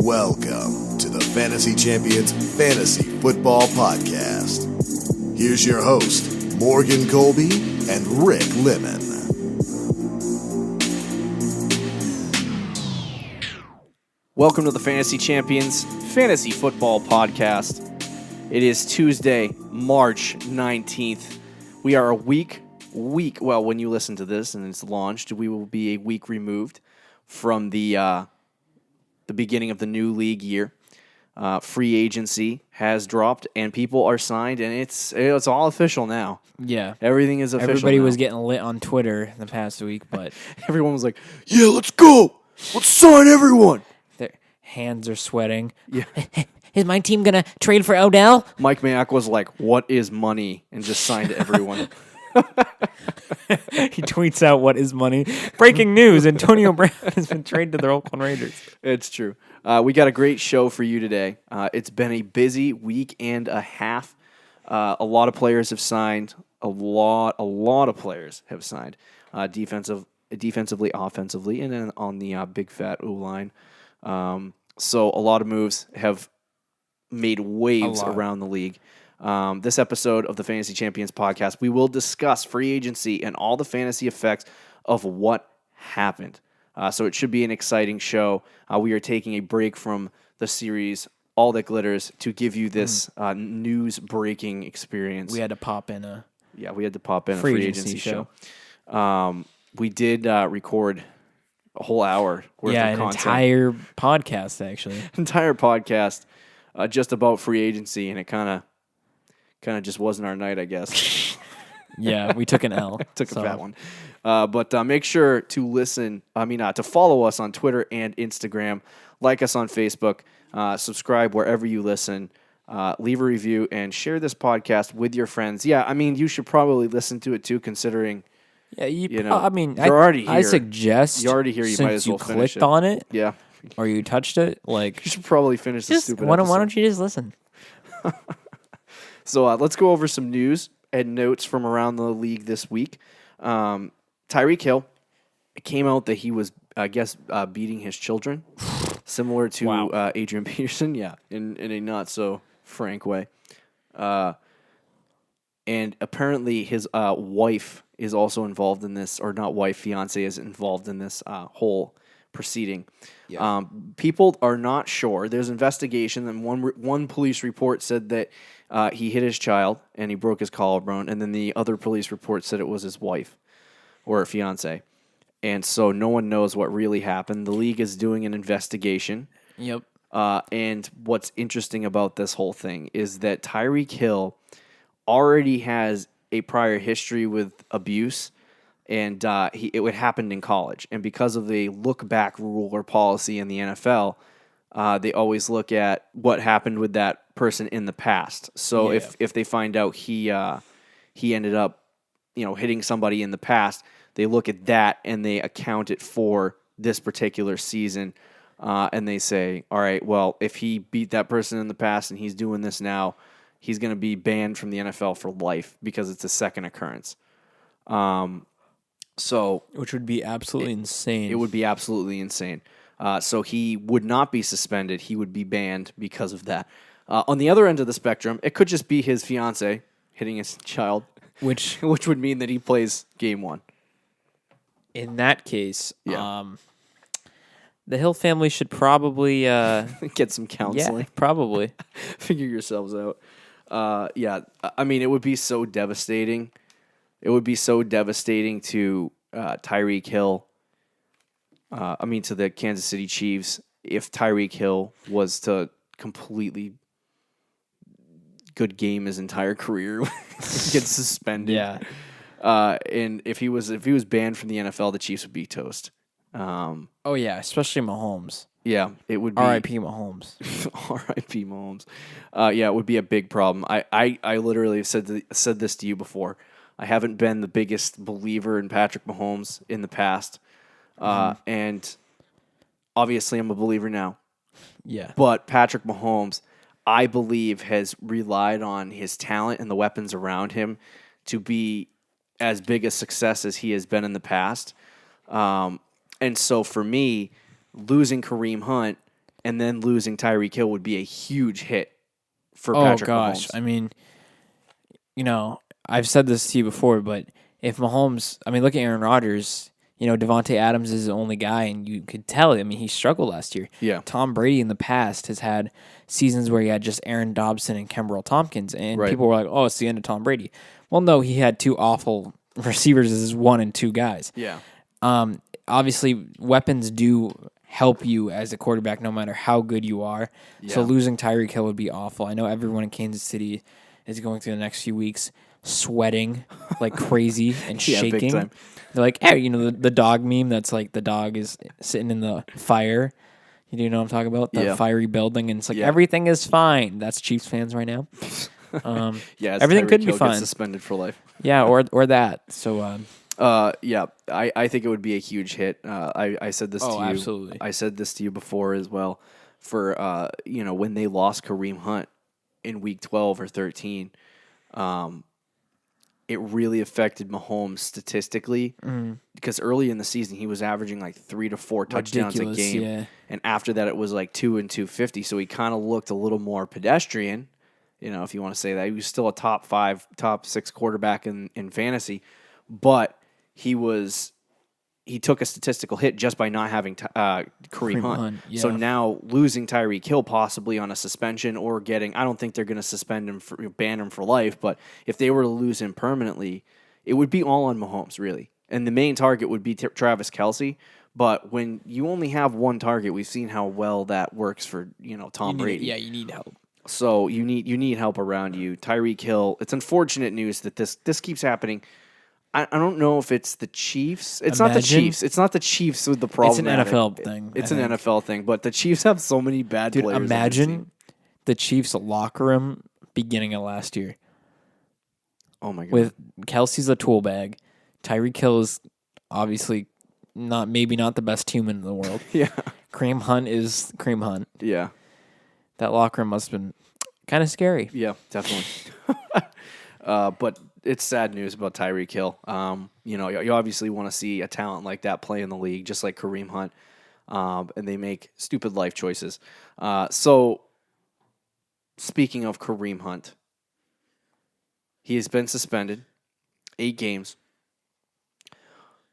Welcome to the Fantasy Champions Fantasy Football Podcast. Here's your host, Morgan Colby and Rick Lemon. Welcome to the Fantasy Champions Fantasy Football Podcast. It is Tuesday, March 19th. We are a week, well, when you listen to this and it's launched, we will be a week removed from the beginning of the new league year. Free agency has dropped and people are signed, and it's all official now. Yeah. Everything is official. Everybody now. was getting lit on Twitter the past week, but Everyone was like, yeah, let's go. Let's sign everyone. their hands are sweating. Yeah. Is my team going to trade for Odell? Mike Mayock was like, what is money? And just signed everyone. He tweets out, what is money? Breaking news, Antonio Brown has been traded to the Oakland Raiders. It's true. We got a great show for you today. It's been a busy week and a half. A lot of players have signed. A lot of players have signed. Defensively, offensively, and then on the big fat O-line. So a lot of moves have made waves around the league. This episode of the Fantasy Champions Podcast, we will discuss free agency and all the fantasy effects of what happened. So it should be an exciting show. We are taking a break from the series All That Glitters to give you this news-breaking experience. We had to pop in a free agency show. We did record a whole hour worth of content. Entire podcast, actually. Entire podcast just about free agency, and it kind of just wasn't our night, I guess. Yeah, we took an L. Took a fat one. But make sure to to follow us on Twitter and Instagram, like us on Facebook, subscribe wherever you listen, leave a review, and share this podcast with your friends. Yeah, I mean, you should probably listen to it too, considering you're already here. I suggest you're already here. You might as well finish it. Clicked on it, yeah, or you touched it. Like, you should probably finish this stupid why episode. don't you just listen? So let's go over some news and notes from around the league this week. Tyreek Hill, it came out that he was, I guess, beating his children, similar to Adrian Peterson, in a not so frank way. And apparently his wife is also involved in this, or not wife, fiance is involved in this whole proceeding. Yeah. People are not sure. There's investigation, and one police report said that he hit his child and he broke his collarbone, and then the other police report said it was his wife or fiance. And so no one knows what really happened. The league is doing an investigation. Yep. And what's interesting about this whole thing is that Tyreek Hill already has a prior history with abuse, and it happened in college. And because of the look-back rule or policy in the NFL, they always look at what happened with that person in the past. So if they find out he ended up, hitting somebody in the past, they look at that and they account it for this particular season. And they say, all right, well, if he beat that person in the past and he's doing this now, he's going to be banned from the NFL for life because it's a second occurrence. Which would be absolutely insane. It would be absolutely insane. So he would not be suspended. He would be banned because of that. On the other end of the spectrum, it could just be his fiance hitting his child, which would mean that he plays game one. In that case, the Hill family should probably get some counseling. Yeah, probably. Figure yourselves out. I mean, it would be so devastating. It would be so devastating to Tyreek Hill. To the Kansas City Chiefs, if Tyreek Hill was to completely good game his entire career, get suspended. Yeah. And if he was banned from the NFL, the Chiefs would be toast. Especially Mahomes. Yeah, it would be R.I.P. Mahomes. R.I.P. Mahomes. It would be a big problem. I literally have said this to you before. I haven't been the biggest believer in Patrick Mahomes in the past. And obviously I'm a believer now. Yeah. But Patrick Mahomes, I believe, has relied on his talent and the weapons around him to be as big a success as he has been in the past. And so for me, losing Kareem Hunt and then losing Tyreek Hill would be a huge hit for Oh Patrick gosh, Mahomes. I mean, I've said this to you before, but if Mahomes, look at Aaron Rodgers. Devontae Adams is the only guy, and you could tell. He struggled last year. Yeah. Tom Brady in the past has had seasons where he had just Aaron Dobson and Kembrell Tompkins, and Right. people were like, "Oh, it's the end of Tom Brady." Well, no, he had two awful receivers as his 1 and 2 guys. Yeah. Obviously, weapons do help you as a quarterback, no matter how good you are. So Yeah. losing Tyreek Hill would be awful. I know everyone in Kansas City is going through the next few weeks sweating like crazy and Yeah, big shaking. time. They're like, hey, the dog meme that's like the dog is sitting in the fire. You do know what I'm talking about? The Yeah. fiery building, and it's like Yeah. everything is fine. That's Chiefs fans right now. Yeah, as everything Tyreek could be Hill gets fine. suspended for life. Yeah, or that. So Yeah, I think it would be a huge hit. I said this to you. absolutely. I said this to you before as well. For when they lost Kareem Hunt in week 12 or 13, it really affected Mahomes statistically because early in the season he was averaging like 3 to 4 touchdowns a Ridiculous, game, yeah. and after that it was like 2 and 250. So he kind of looked a little more pedestrian, if you want to say that. He was still a top 5, top 6 quarterback in fantasy, but he took a statistical hit just by not having Kareem Hunt. yeah. So now losing Tyreek Hill possibly on a suspension or I don't think they're going to ban him for life, but if they were to lose him permanently, it would be all on Mahomes, really. And the main target would be Travis Kelce. But when you only have one target, we've seen how well that works for Tom Brady. Yeah, you need help. So you need help around you. Tyreek Hill. It's unfortunate news that this keeps happening. I don't know if it's the Chiefs. It's not the Chiefs. It's not the Chiefs with the problem. It's an NFL thing. It's I an think. NFL thing. But the Chiefs have so many bad Dude, players. on their imagine team. the Chiefs' locker room beginning of last year Oh my god. with Kelsey's a tool bag. Tyreek Hill is obviously maybe not the best human in the world. Yeah. Kareem Hunt is Kareem Hunt. Yeah. That locker room must have been kind of scary. Yeah. Definitely. But it's sad news about Tyreek Hill. You obviously want to see a talent like that play in the league, just like Kareem Hunt, and they make stupid life choices. So, speaking of Kareem Hunt, he has been suspended 8 games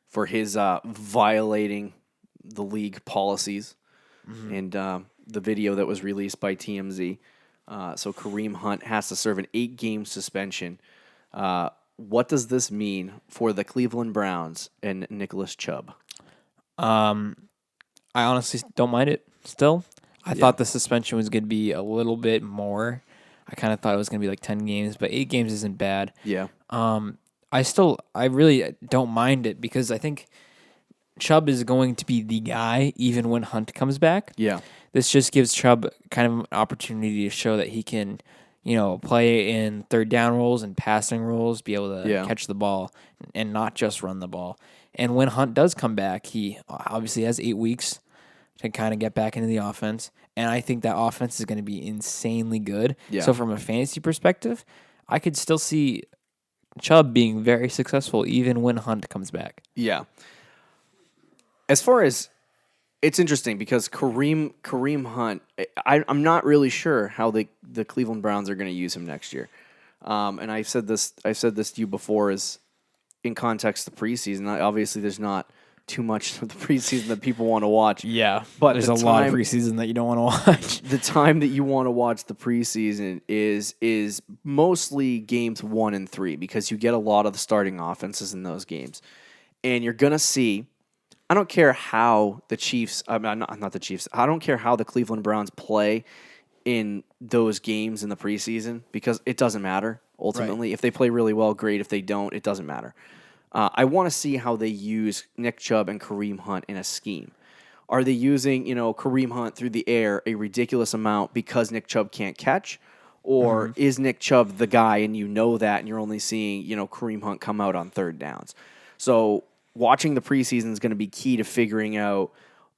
for his violating the league policies and the video that was released by TMZ. So Kareem Hunt has to serve an 8-game suspension. What does this mean for the Cleveland Browns and Nicholas Chubb? I honestly don't mind it still. I thought the suspension was going to be a little bit more. I kind of thought it was going to be like 10 games, but 8 games isn't bad. Yeah. I really don't mind it because I think Chubb is going to be the guy even when Hunt comes back. Yeah. This just gives Chubb kind of an opportunity to show that he can, play in third down roles and passing roles, be able to catch the ball and not just run the ball. And when Hunt does come back, he obviously has 8 weeks to kind of get back into the offense. And I think that offense is going to be insanely good. Yeah. So from a fantasy perspective, I could still see Chubb being very successful even when Hunt comes back. Yeah. As far as it's interesting because Kareem Hunt, I'm not really sure how the Cleveland Browns are going to use him next year. And I've said this to you before is in context of the preseason. Obviously, there's not too much of the preseason that people want to watch. Yeah, but there's a lot of preseason that you don't want to watch. The time that you want to watch the preseason is mostly games 1 and 3 because you get a lot of the starting offenses in those games, and you're gonna see. I don't care how the Chiefs. Not the Chiefs. I don't care how the Cleveland Browns play in those games in the preseason because it doesn't matter ultimately. Right. If they play really well, great. If they don't, it doesn't matter. I want to see how they use Nick Chubb and Kareem Hunt in a scheme. Are they using, Kareem Hunt through the air a ridiculous amount because Nick Chubb can't catch? Or is Nick Chubb the guy and you know that and you're only seeing, Kareem Hunt come out on third downs? So watching the preseason is going to be key to figuring out,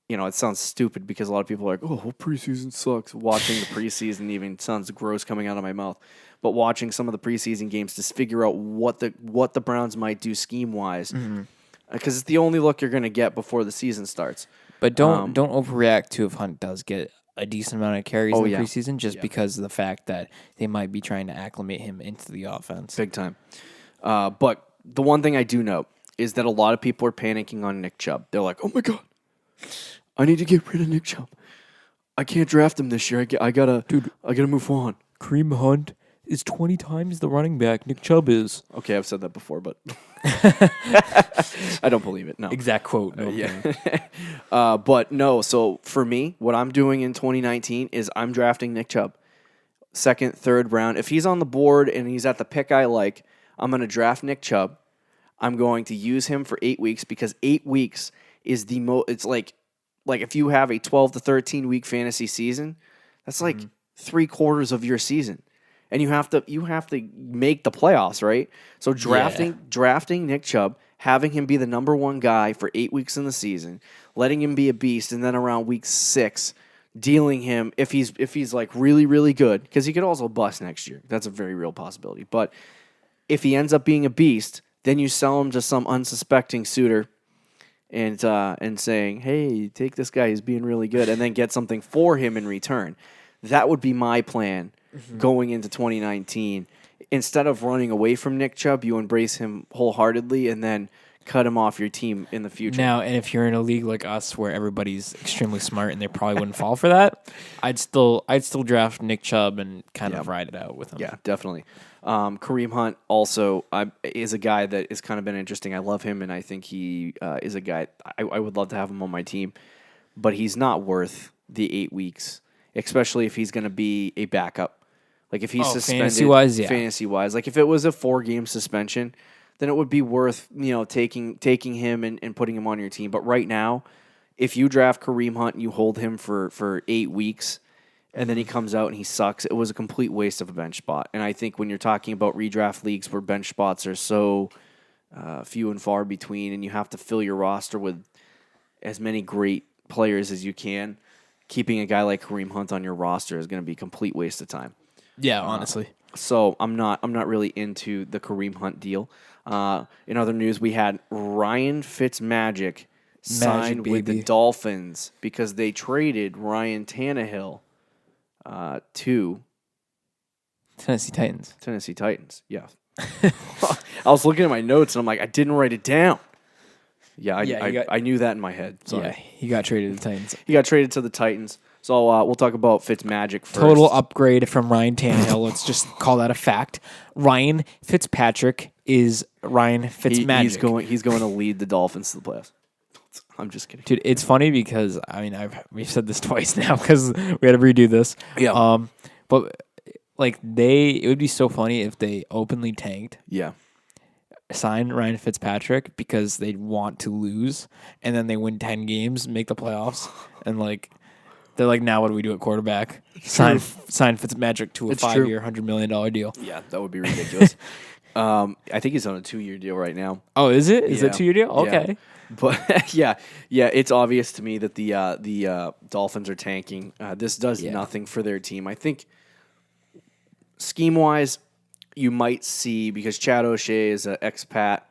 it sounds stupid because a lot of people are like, oh, preseason sucks. Watching the preseason even sounds gross coming out of my mouth. But watching some of the preseason games to figure out what the Browns might do scheme-wise, because it's the only look you're going to get before the season starts. But don't overreact to if Hunt does get a decent amount of carries in the preseason just because of the fact that they might be trying to acclimate him into the offense. Big time. But the one thing I do know is that a lot of people are panicking on Nick Chubb. They're like, oh my God, I need to get rid of Nick Chubb. I can't draft him this year. I gotta move on. Kareem Hunt is 20 times the running back Nick Chubb is. Okay, I've said that before, but I don't believe it. No. Exact quote. No, yeah. But no, so for me, what I'm doing in 2019 is I'm drafting Nick Chubb. 2nd, 3rd round. If he's on the board and he's at the pick I like, I'm going to draft Nick Chubb. I'm going to use him for 8 weeks because 8 weeks is the most. It's like if you have a 12 to 13 week fantasy season, that's like 3/4 of your season. And you have to make the playoffs, right? So drafting Nick Chubb, having him be the number 1 guy for 8 weeks in the season, letting him be a beast, and then around week 6, dealing him if he's like really, really good, because he could also bust next year. That's a very real possibility. But if he ends up being a beast, then you sell him to some unsuspecting suitor and saying, hey, take this guy, he's being really good, and then get something for him in return. That would be my plan. Going into 2019, instead of running away from Nick Chubb, you embrace him wholeheartedly and then cut him off your team in the future. Now, and if you're in a league like us where everybody's extremely smart and they probably wouldn't fall for that, I'd still draft Nick Chubb and kind of ride it out with him. Yeah, definitely. Kareem Hunt also is a guy that has kind of been interesting. I love him, and I think he is a guy I would love to have him on my team, but he's not worth the 8 weeks, especially if he's going to be a backup. Like if he's suspended, fantasy-wise, like if it was a 4-game suspension, then it would be worth taking him and putting him on your team. But right now, if you draft Kareem Hunt and you hold him for 8 weeks, and then he comes out and he sucks, it was a complete waste of a bench spot. And I think when you're talking about redraft leagues where bench spots are so few and far between, and you have to fill your roster with as many great players as you can, keeping a guy like Kareem Hunt on your roster is going to be a complete waste of time. Yeah, honestly. So I'm not really into the Kareem Hunt deal. In other news, we had Ryan Fitzmagic signed with the Dolphins because they traded Ryan Tannehill to Tennessee Titans. Yeah. I was looking at my notes and I'm like, I didn't write it down. Yeah, I knew that in my head. Sorry. Yeah, he got traded to the Titans. He got traded to the Titans. So we'll talk about Fitzmagic first. Total upgrade from Ryan Tannehill. Let's just call that a fact. Ryan Fitzpatrick is Ryan Fitzmagic. He's going to lead the Dolphins to the playoffs. I'm just kidding. Dude, it's funny because, we've said this twice now because we had to redo this. Yeah. But, it would be so funny if they openly tanked. Yeah. Sign Ryan Fitzpatrick because they want to lose, and then they win 10 games, make the playoffs, and, they're like, now what do we do at quarterback? Sign Fitzmagic to a 5-year, $100 million deal. Yeah, that would be ridiculous. I think he's on a 2-year deal right now. Oh, is it? Is it a 2-year deal? Okay. Yeah. But yeah, it's obvious to me that the Dolphins are tanking. This does nothing for their team. I think scheme-wise, you might see, because Chad O'Shea is an expat,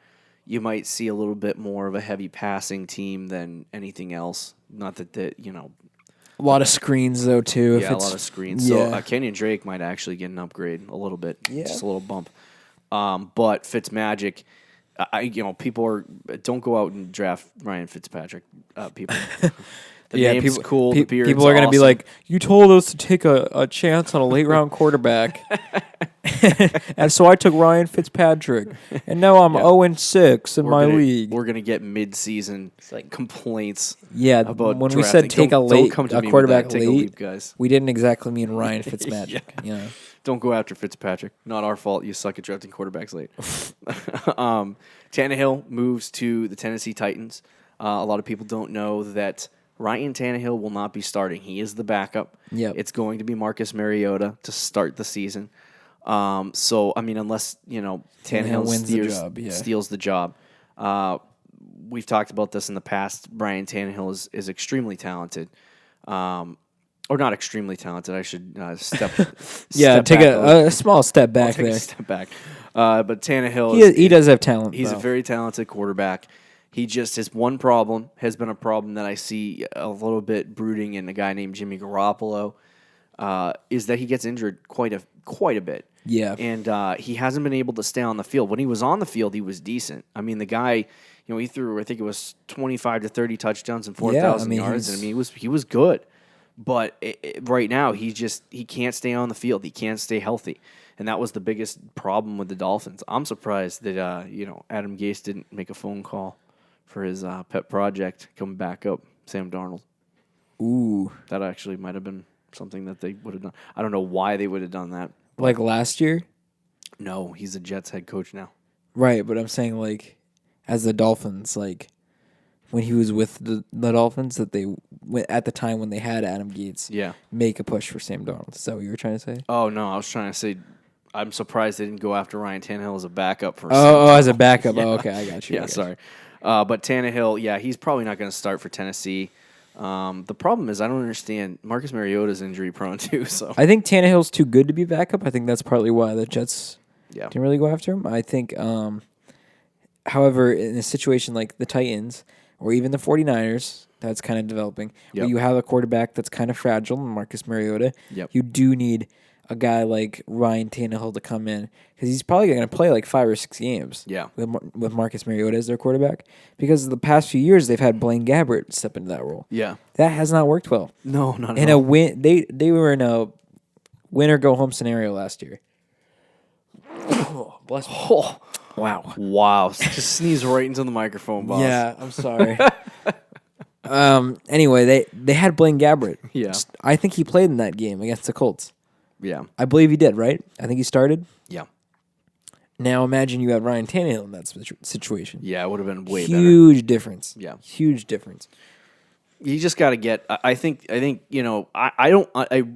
you might see a little bit more of a heavy passing team than anything else. Not that a lot of screens, though, too. Yeah, a lot of screens. Yeah. So Kenyon Drake might actually get an upgrade a little bit. Yeah. Just a little bump. But Fitzmagic, people don't go out and draft Ryan Fitzpatrick. People. The name's cool. The beard's people are going to be awesome. like, you told us to take a chance on a late-round quarterback. And so I took Ryan Fitzpatrick. And now I'm 0-6 in my league. We're going to get mid-season complaints about when drafting. We said take a quarterback late, guys. We didn't exactly mean Ryan Fitzmagic. Yeah. Don't go after Fitzpatrick. Not our fault. You suck at drafting quarterbacks late. Tannehill moves to the Tennessee Titans. A lot of people don't know that Ryan Tannehill will not be starting. He is the backup. Yep. It's going to be Marcus Mariota to start the season. Unless Tannehill steals the job. We've talked about this in the past. Ryan Tannehill is extremely talented. Or not extremely talented. I should step take a small step back there. A step back. But Tannehill he does have talent. He's a very talented quarterback. His one problem has been a problem that I see a little bit brooding in a guy named Jimmy Garoppolo, is that he gets injured quite a bit. Yeah. And he hasn't been able to stay on the field. When he was on the field, he was decent. I mean, the guy, he threw, I think it was 25 to 30 touchdowns and 4,000 yards. And he was good. But right now, he can't stay on the field. He can't stay healthy. And that was the biggest problem with the Dolphins. I'm surprised that, Adam Gase didn't make a phone call for his pet project coming back up, Sam Darnold. Ooh. That actually might have been something that they would have done. I don't know why they would have done that. Like last year? No, he's a Jets head coach now. Right, but I'm saying as the Dolphins, when he was with the Dolphins, that they at the time when they had Adam Gase, make a push for Sam Darnold. Is that what you were trying to say? Oh no, I was trying to say I'm surprised they didn't go after Ryan Tannehill as a backup for. As a backup. Yeah. Oh, okay, I got you. Sorry, but Tannehill, he's probably not going to start for Tennessee. The problem is I don't understand. Marcus Mariota's injury prone too. So I think Tannehill's too good to be backup. I think that's partly why the Jets didn't really go after him. I think, however, in a situation like the Titans or even the 49ers, that's kind of developing. Where you have a quarterback that's kind of fragile, Marcus Mariota. You do need a guy like Ryan Tannehill to come in because he's probably going to play 5 or 6 games. With Marcus Mariota as their quarterback, because the past few years they've had Blaine Gabbert step into that role. That has not worked well. No, not at all. In a win, they were in a win or go home scenario last year. Bless me. Oh, wow! Just sneeze right into the microphone, boss. Yeah, I'm sorry. Anyway, they had Blaine Gabbert. I think he played in that game against the Colts. I believe he did, right? I think he started. Now imagine you had Ryan Tannehill in that situation. It would have been way better. Huge difference. Huge difference. You just got to get. I think. I don't.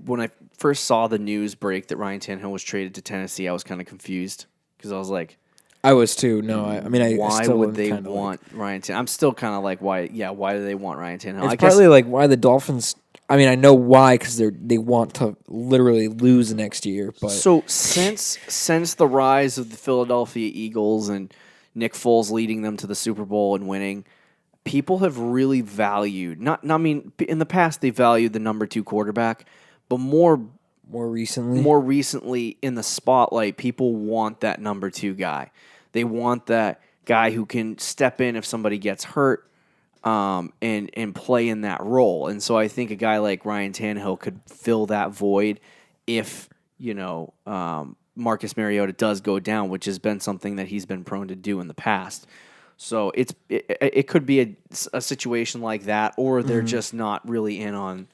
When I first saw the news break that Ryan Tannehill was traded to Tennessee, I was kind of confused because I was like, I was too. No, why would they want Ryan Tannehill? I'm still kind of like, why? Yeah, why do they want Ryan Tannehill? It's partly why the Dolphins. I know why, because they want to literally lose next year. But so since the rise of the Philadelphia Eagles and Nick Foles leading them to the Super Bowl and winning, people have really valued in the past they valued the number 2 quarterback, but more recently in the spotlight, people want that number 2 guy. They want that guy who can step in if somebody gets hurt. And play in that role. And so I think a guy like Ryan Tannehill could fill that void if, Marcus Mariota does go down, which has been something that he's been prone to do in the past. So it could be a situation like that, or they're just not really in on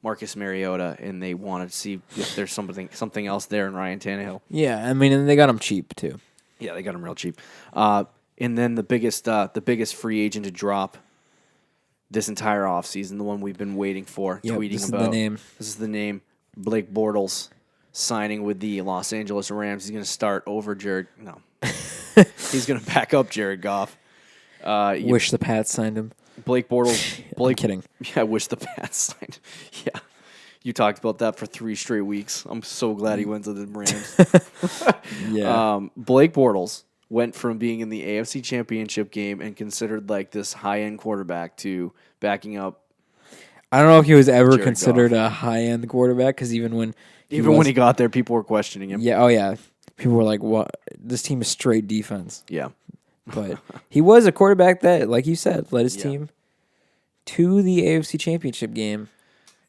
Marcus Mariota and they want to see if there's something else there in Ryan Tannehill. Yeah, and they got him cheap too. Yeah, they got him real cheap. And then the biggest free agent to drop this entire offseason, the one we've been waiting for, tweeting about. This is the name. Blake Bortles signing with the Los Angeles Rams. He's going to start over Jared. No. He's going to back up Jared Goff. Wish the Pats signed him. Blake Bortles. I'm kidding. Yeah, wish the Pats signed him. Yeah. You talked about that for 3 straight weeks. I'm so glad he went to the Rams. Blake Bortles went from being in the AFC Championship game and considered like this high-end quarterback to backing up. I don't know if he was ever considered a high-end quarterback, because even when he got there, people were questioning him. Yeah, oh yeah. People were like, "What? This team is straight defense." Yeah. But he was a quarterback that, like you said, led his team to the AFC Championship game.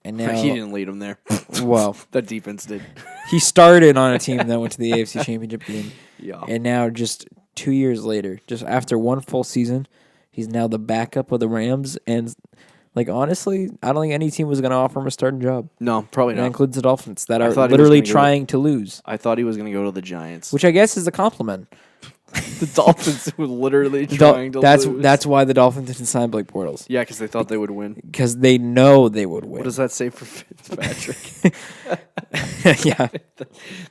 And now he didn't lead them there. Well, the defense did. He started on a team that went to the AFC Championship game. Yeah. And now, just 2 years later, just after one full season, he's now the backup of the Rams. And, honestly, I don't think any team was going to offer him a starting job. No, probably not. That includes the Dolphins that are literally trying to lose. I thought he was going to go to the Giants. Which I guess is a compliment. The Dolphins were literally trying to lose. That's why the Dolphins didn't sign Blake Bortles. Yeah, because they thought they would win. Because they know they would win. What does that say for Fitzpatrick? Yeah.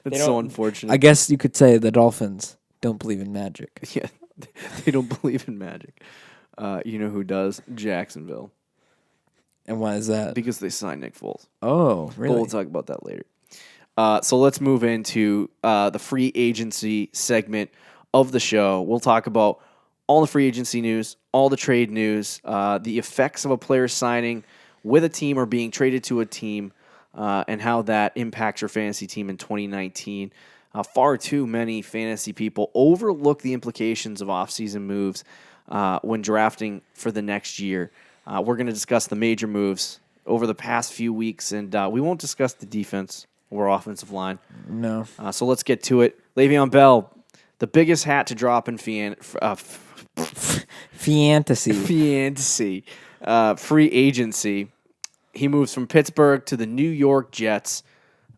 That's so unfortunate. I guess you could say the Dolphins don't believe in magic. Yeah, they don't believe in magic. You know who does? Jacksonville. And why is that? Because they signed Nick Foles. Oh, really? But we'll talk about that later. So let's move into the free agency segment of the show. We'll talk about all the free agency news, all the trade news, the effects of a player signing with a team or being traded to a team, and how that impacts your fantasy team in 2019. Far too many fantasy people overlook the implications of offseason moves when drafting for the next year. We're going to discuss the major moves over the past few weeks, and we won't discuss the defense or offensive line. No. So let's get to it. Le'Veon Bell, the biggest hat to drop in Fantasy. free agency. He moves from Pittsburgh to the New York Jets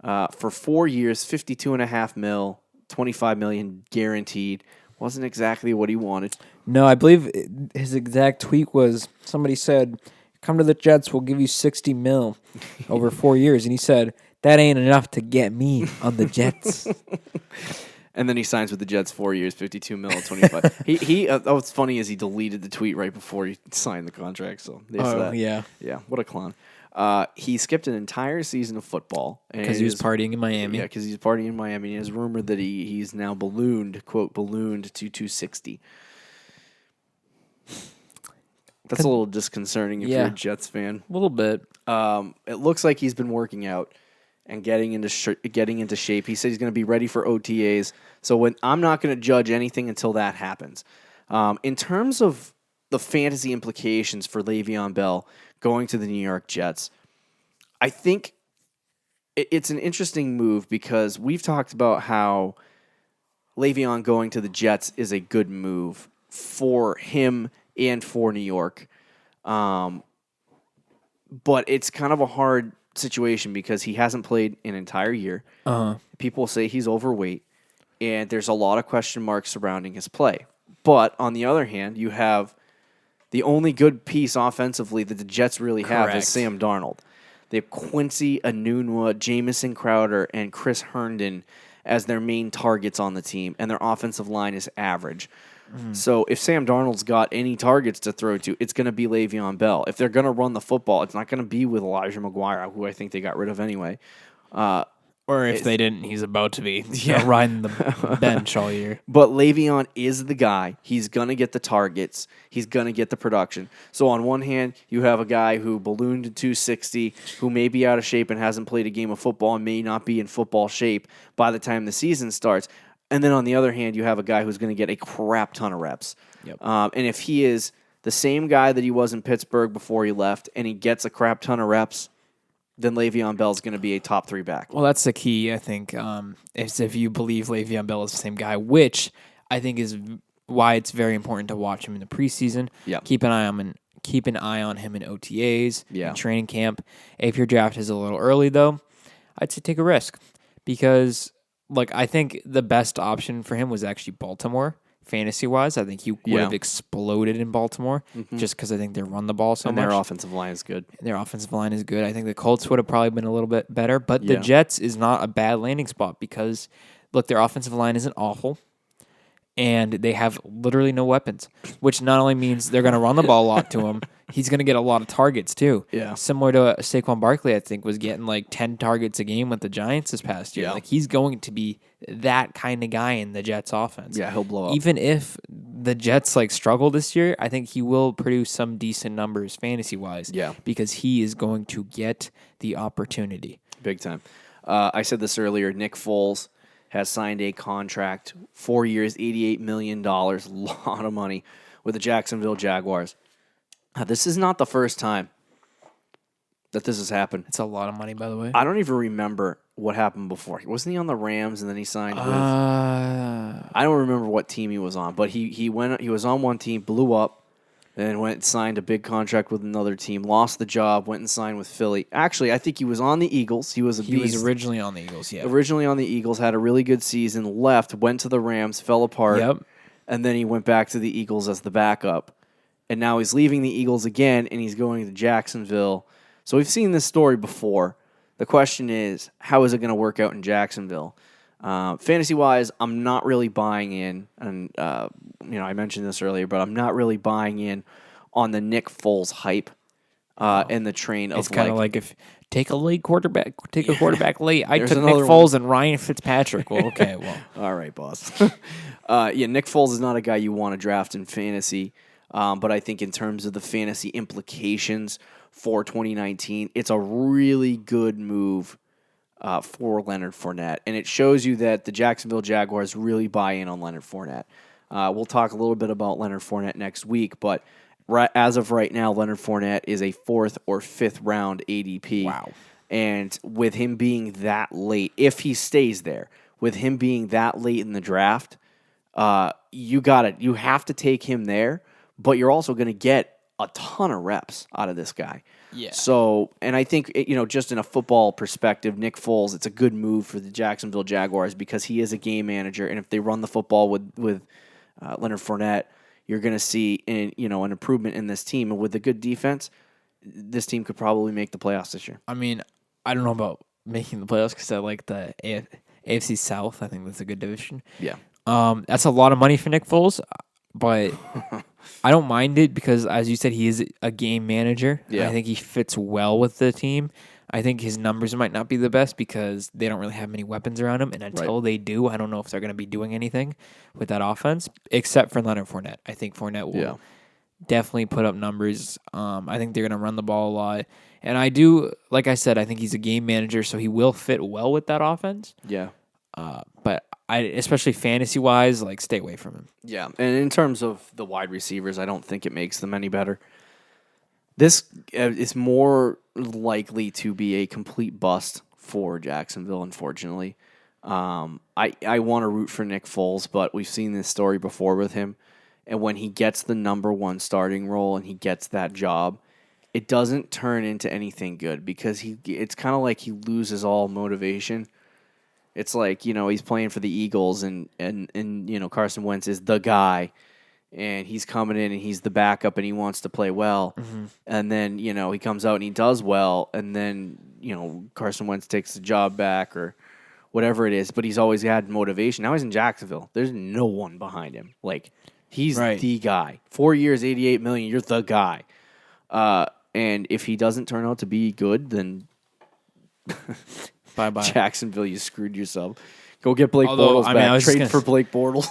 for 4 years, $52.5 million, $25 million guaranteed. Wasn't exactly what he wanted. No, I believe his exact tweet was, somebody said, come to the Jets, we'll give you $60 million over 4 years. And he said, that ain't enough to get me on the Jets. And then he signs with the Jets 4 years, $52 million, $25. He what's funny is he deleted the tweet right before he signed the contract. So yeah. Yeah, what a clown. He skipped an entire season of football. Because he was partying in Miami. Yeah, because he's partying in Miami. It is rumored that he's now ballooned, quote, ballooned to 260. That's a little disconcerting if you're a Jets fan. A little bit. It looks like he's been working out and getting into shape. He said he's going to be ready for OTAs. So I'm not going to judge anything until that happens. In terms of the fantasy implications for Le'Veon Bell going to the New York Jets, I think it's an interesting move because we've talked about how Le'Veon going to the Jets is a good move for him and for New York. But it's kind of a hard situation because he hasn't played an entire year. People say he's overweight, and there's a lot of question marks surrounding his play. But on the other hand, you have the only good piece offensively that the Jets really have is Sam Darnold. They have Quincy Enunwa, Jamison Crowder, and Chris Herndon as their main targets on the team, and their offensive line is average. So if Sam Darnold's got any targets to throw to, it's going to be Le'Veon Bell. If they're going to run the football, it's not going to be with Elijah McGuire, who I think they got rid of anyway. Or if they didn't, he's about to be riding the bench all year. But Le'Veon is the guy. He's going to get the targets. He's going to get the production. So on one hand, you have a guy who ballooned to 260, who may be out of shape and hasn't played a game of football and may not be in football shape by the time the season starts. And then on the other hand, you have a guy who's going to get a crap ton of reps. Yep. And if he is the same guy that he was in Pittsburgh before he left and he gets a crap ton of reps, then Le'Veon Bell is going to be a top 3 back. Well, that's the key, I think, is if you believe Le'Veon Bell is the same guy, which I think is why it's very important to watch him in the preseason. Yep. Keep an eye on him in OTAs, in training camp. If your draft is a little early, though, I'd say take a risk because I think the best option for him was actually Baltimore, fantasy-wise. I think he would have exploded in Baltimore just because I think they run the ball so much. And their offensive line is good. I think the Colts would have probably been a little bit better, but the Jets is not a bad landing spot because, look, their offensive line isn't awful, and they have literally no weapons, which not only means they're going to run the ball a lot to him, he's going to get a lot of targets too. Yeah. Similar to Saquon Barkley, I think, was getting 10 targets a game with the Giants this past year. Yeah. He's going to be that kind of guy in the Jets offense. Yeah, he'll blow up. Even if the Jets struggle this year, I think he will produce some decent numbers fantasy-wise. Yeah. Because he is going to get the opportunity. Big time. I said this earlier, Nick Foles has signed a contract, 4 years, $88 million, a lot of money, with the Jacksonville Jaguars. This is not the first time that this has happened. It's a lot of money, by the way. I don't even remember what happened before. Wasn't he on the Rams and then he signed with... I don't remember what team he was on, but he was on one team, blew up, then went and signed a big contract with another team, lost the job, went and signed with Philly. Actually, I think he was on the Eagles. He was originally on the Eagles, yeah. Originally on the Eagles, had a really good season, left, went to the Rams, fell apart, and then he went back to the Eagles as the backup. And now he's leaving the Eagles again, and he's going to Jacksonville. So we've seen this story before. The question is, how is it going to work out in Jacksonville? Fantasy-wise, I'm not really buying in, and I mentioned this earlier, but I'm not really buying in on the Nick Foles hype and the train of it's kind of like if take a quarterback late. I There's took Nick Foles and Ryan Fitzpatrick. Well, okay, well, all right, boss. Nick Foles is not a guy you want to draft in fantasy. But I think in terms of the fantasy implications for 2019, it's a really good move for Leonard Fournette. And it shows you that the Jacksonville Jaguars really buy in on Leonard Fournette. We'll talk a little bit about Leonard Fournette next week, but as of right now, Leonard Fournette is a 4th or 5th round ADP. Wow. And with him being that late, if he stays there, with him being that late in the draft, you have to take him there, but you're also going to get a ton of reps out of this guy. Yeah. So, and I think, just in a football perspective, Nick Foles, it's a good move for the Jacksonville Jaguars because he is a game manager, and if they run the football with Leonard Fournette, you're going to see an improvement in this team. And with a good defense, this team could probably make the playoffs this year. I mean, I don't know about making the playoffs because I like the AFC South. I think that's a good division. Yeah. That's a lot of money for Nick Foles, but I don't mind it because, as you said, he is a game manager. Yeah. I think he fits well with the team. I think his numbers might not be the best because they don't really have many weapons around him, and until they do, I don't know if they're going to be doing anything with that offense, except for Leonard Fournette. I think Fournette will definitely put up numbers. I think they're going to run the ball a lot. And I do, like I said, I think he's a game manager, so he will fit well with that offense. Yeah. But especially fantasy-wise, stay away from him. Yeah, and in terms of the wide receivers, I don't think it makes them any better. This is more likely to be a complete bust for Jacksonville, unfortunately. I want to root for Nick Foles, but we've seen this story before with him. And when he gets the number 1 starting role and he gets that job, it doesn't turn into anything good because it's kind of like he loses all motivation. It's like, he's playing for the Eagles and Carson Wentz is the guy. And he's coming in and he's the backup and he wants to play well. Mm-hmm. And then, he comes out and he does well. And then, Carson Wentz takes the job back or whatever it is. But he's always had motivation. Now he's in Jacksonville. There's no one behind him. He's the guy. 4 years, $88 million. You're the guy. And if he doesn't turn out to be good, then bye-bye. Jacksonville, you screwed yourself. Go get Blake Bortles back. Trade for Blake Bortles.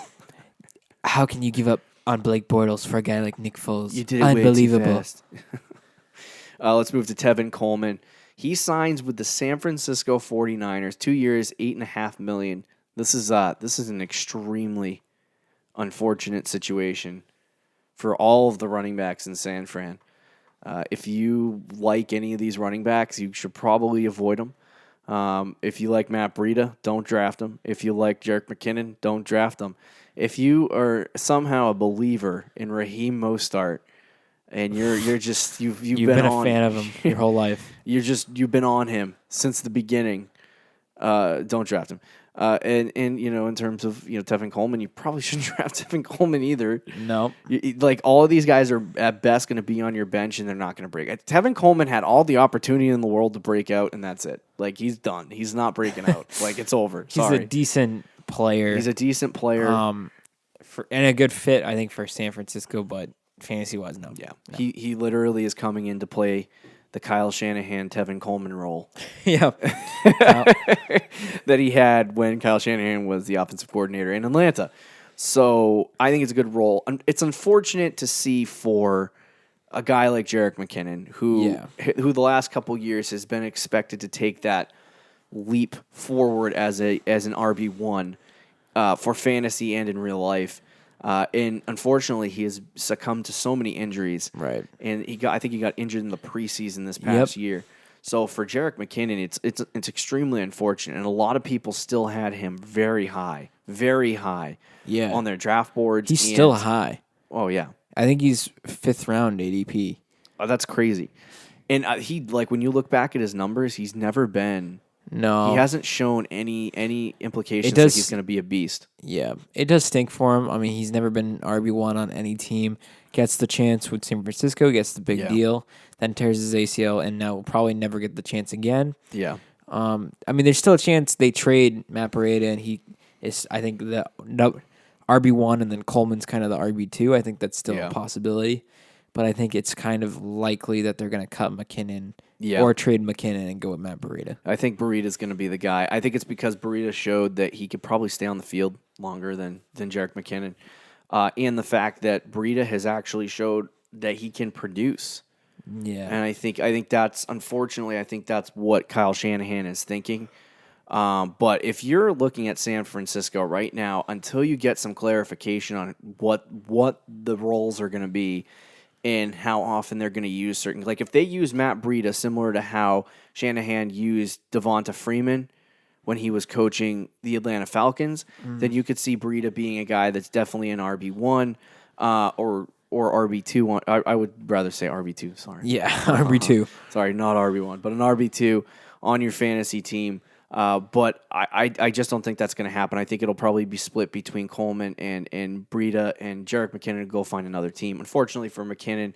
How can you give up on Blake Bortles for a guy like Nick Foles? You did it unbelievable. Way too fast. Let's move to Tevin Coleman. He signs with the San Francisco 49ers, 2 years, $8.5 million. This is an extremely unfortunate situation for all of the running backs in San Fran. If you like any of these running backs, you should probably avoid them. If you like Matt Breida, don't draft him. If you like Jerick McKinnon, don't draft him. If you are somehow a believer in Raheem Mostert and you've been a fan of him your whole life. You've been on him since the beginning. Don't draft him. And in terms of Tevin Coleman, you probably shouldn't draft Tevin Coleman either. No, all of these guys are at best going to be on your bench, and they're not going to break. Tevin Coleman had all the opportunity in the world to break out, and that's it. He's done. He's not breaking out. It's over. Sorry. He's a decent player. He's a decent player. And a good fit, I think, for San Francisco, but fantasy-wise, no. Yeah, no. He literally is coming in to play the Kyle Shanahan, Tevin Coleman role. Yeah. That he had when Kyle Shanahan was the offensive coordinator in Atlanta. So I think it's a good role. It's unfortunate to see for a guy like Jerick McKinnon, who the last couple years has been expected to take that leap forward as an RB1 for fantasy and in real life. And unfortunately, he has succumbed to so many injuries. Right. And I think he got injured in the preseason this past year. So for Jerick McKinnon, it's extremely unfortunate. And a lot of people still had him very high on their draft boards. He's still high. Oh, yeah. I think he's 5th round ADP. Oh, that's crazy. And he when you look back at his numbers, he's never been. No, he hasn't shown any implications that he's going to be a beast. Yeah, it does stink for him. I mean, he's never been RB1 on any team. Gets the chance with San Francisco, gets the big deal, then tears his ACL, and now will probably never get the chance again. Yeah. I mean, there's still a chance they trade Matt Breida, and he is, I think, the RB1, and then Coleman's kind of the RB2. I think that's still a possibility. But I think it's kind of likely that they're going to cut McKinnon or trade McKinnon and go with Matt Breida. I think Breida's going to be the guy. I think it's because Breida showed that he could probably stay on the field longer than Jerick McKinnon. and the fact that Breida has actually showed that he can produce. Yeah. And I think that's, unfortunately, I think that's what Kyle Shanahan is thinking. But if you're looking at San Francisco right now, until you get some clarification on what the roles are going to be and how often they're going to use certain, like if they use Matt Breida similar to how Shanahan used Devonta Freeman when he was coaching the Atlanta Falcons, then you could see Breida being a guy that's definitely an RB1 or RB2. I would rather say RB2, sorry. Yeah, RB2. Sorry, not RB1, but an RB2 on your fantasy team. But I just don't think that's going to happen. I think it'll probably be split between Coleman and Breida, and Jerick McKinnon to go find another team. Unfortunately for McKinnon,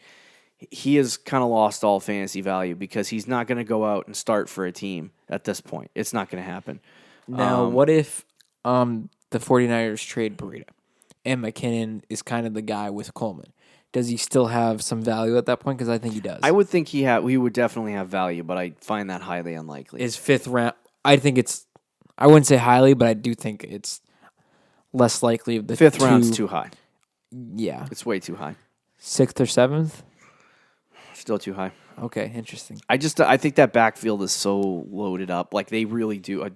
he has kind of lost all fantasy value because he's not going to go out and start for a team at this point. It's not going to happen. Now, what if the 49ers trade Breida and McKinnon is kind of the guy with Coleman? Does he still have some value at that point? Because I think he does. I would think he would definitely have value, but I find that highly unlikely. His 5th round, I think it's, I wouldn't say highly, but I do think it's less likely. The 5th round's too high. Yeah. It's way too high. 6th or 7th? Still too high. Okay, interesting. I think that backfield is so loaded up. Like they really do.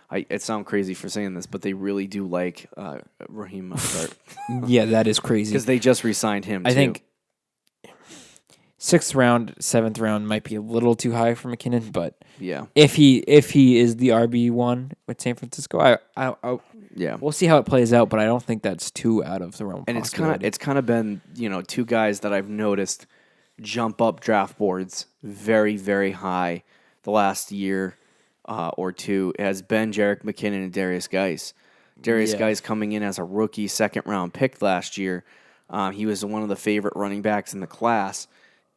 It sounds crazy for saying this, but they really do like Raheem Mostert. Yeah, that is crazy. Because they just re-signed him, I think 6th round, 7th round might be a little too high for McKinnon, but yeah, if he is the RB1 with San Francisco, yeah, we'll see how it plays out. But I don't think that's too out of the realm. And it's kind of been two guys that I've noticed jump up draft boards very, very high the last year or two has been Jerick McKinnon and Darius Geis. Darius Geis coming in as a rookie 2nd round pick last year. He was one of the favorite running backs in the class,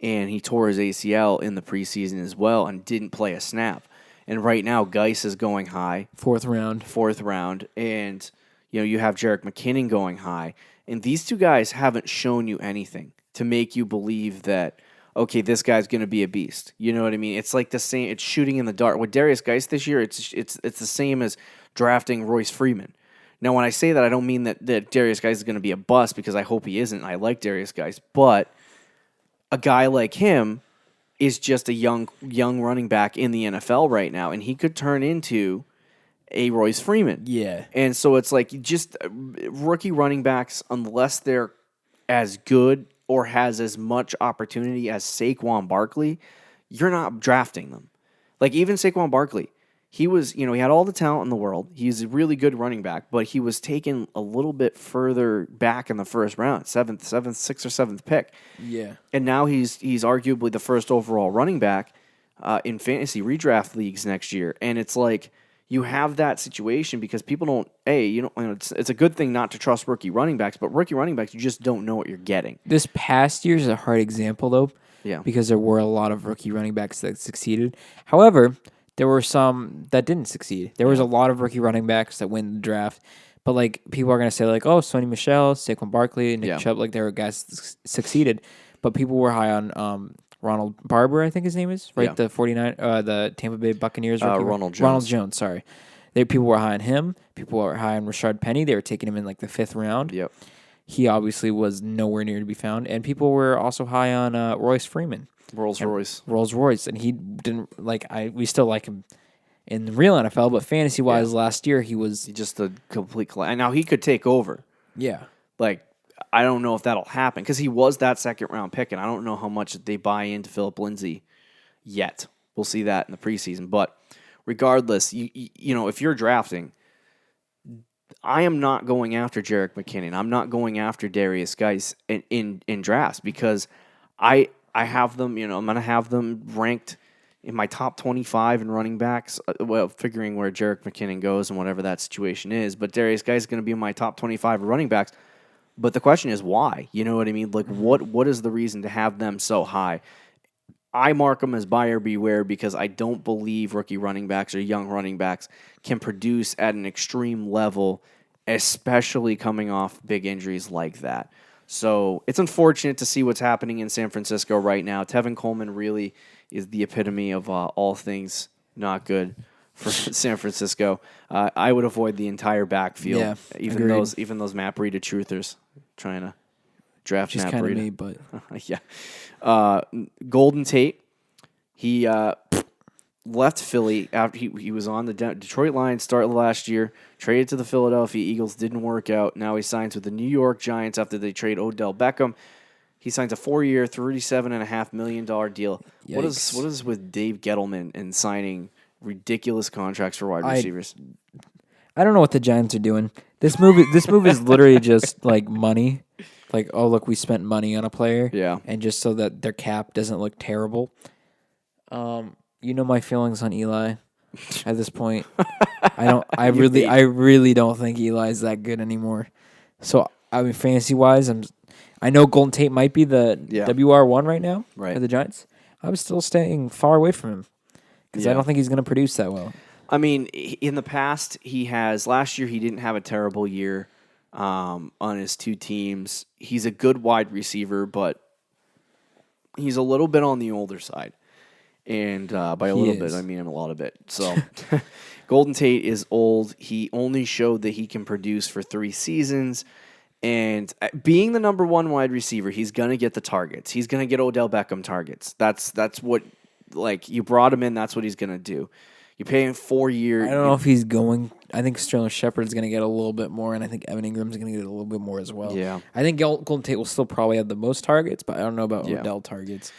and he tore his ACL in the preseason as well and didn't play a snap. And right now, Geis is going high. 4th round. And you have Jerick McKinnon going high. And these two guys haven't shown you anything to make you believe that, okay, this guy's going to be a beast. You know what I mean? It's like the same. It's shooting in the dark. With Darius Geis this year, it's the same as drafting Royce Freeman. Now, when I say that, I don't mean that Darius Geis is going to be a bust because I hope he isn't. I like Darius Geis, but a guy like him is just a young running back in the NFL right now, and he could turn into a Royce Freeman. Yeah. And so it's like just rookie running backs, unless they're as good or has as much opportunity as Saquon Barkley, you're not drafting them. Like even Saquon Barkley, he was, he had all the talent in the world. He's a really good running back, but he was taken a little bit further back in the 1st round, 6th or 7th pick. Yeah. And now he's arguably the 1st overall running back in fantasy redraft leagues next year. And it's like you have that situation because people don't, it's a good thing not to trust rookie running backs, but rookie running backs, you just don't know what you're getting. This past year is a hard example, though, because there were a lot of rookie running backs that succeeded. However, there were some that didn't succeed. There was a lot of rookie running backs that win the draft, but like people are going to say like, oh, Sonny Michel, Saquon Barkley, Nick Chubb, like there were guys that succeeded, but people were high on Ronald Barber, I think his name is, right? The the Tampa Bay Buccaneers rookie. Ronald Jones, sorry. People were high on him. People were high on Rashard Penny. They were taking him in like the 5th round. Yep. He obviously was nowhere near to be found. And people were also high on Royce Freeman. Rolls Royce. And he didn't we still like him in the real NFL, but fantasy wise last year he's just a complete and now he could take over. Yeah. Like I don't know if that'll happen because he was that 2nd round pick, and I don't know how much they buy into Phillip Lindsay yet. We'll see that in the preseason. But regardless, if you're drafting, I am not going after Jerick McKinnon. I'm not going after Darius Geis in drafts because I have them. I'm going to have them ranked in my top 25 in running backs. Well, figuring where Jerick McKinnon goes and whatever that situation is, but Darius Geis is going to be in my top 25 running backs. But the question is why? You know what I mean? Like, what is the reason to have them so high? I mark them as buyer beware because I don't believe rookie running backs or young running backs can produce at an extreme level, especially coming off big injuries like that. So it's unfortunate to see what's happening in San Francisco right now. Tevin Coleman really is the epitome of all things not good for San Francisco. I would avoid the entire backfield, even those Matt Breida truthers. trying to draft Just Matt kind of Breida. me, but yeah. Golden Tate, he left Philly after he was on the Detroit Lions start last year, traded to the Philadelphia Eagles, didn't work out. Now he signs with the New York Giants after they trade Odell Beckham. He signs a 4-year, $37.5 million deal. Yikes. What is with Dave Gettleman and signing ridiculous contracts for wide receivers? I don't know what the Giants are doing. This move is literally just like money. Like, oh look, we spent money on a player. Yeah. And just so that their cap doesn't look terrible. You know my feelings on Eli at this point. I really don't think Eli's that good anymore. So I mean, fantasy wise, I know Golden Tate might be the WR1 right now for the Giants. I'm still staying far away from him because I don't think he's going to produce that well. I mean, in the past, last year he didn't have a terrible year on his two teams. He's a good wide receiver, but he's a little bit on the older side. And by a little bit, I mean a lot of bit. So Golden Tate is old. He only showed that he can produce for 3 seasons. And being the number 1 wide receiver, he's going to get the targets. He's going to get Odell Beckham targets. That's what, like, you brought him in, that's what he's going to do. You pay him 4 years. I don't know if he's going. I think Sterling Shepard's going to get a little bit more, and I think Evan Ingram's going to get a little bit more as well. Yeah. I think Golden Tate will still probably have the most targets, but I don't know about Odell targets.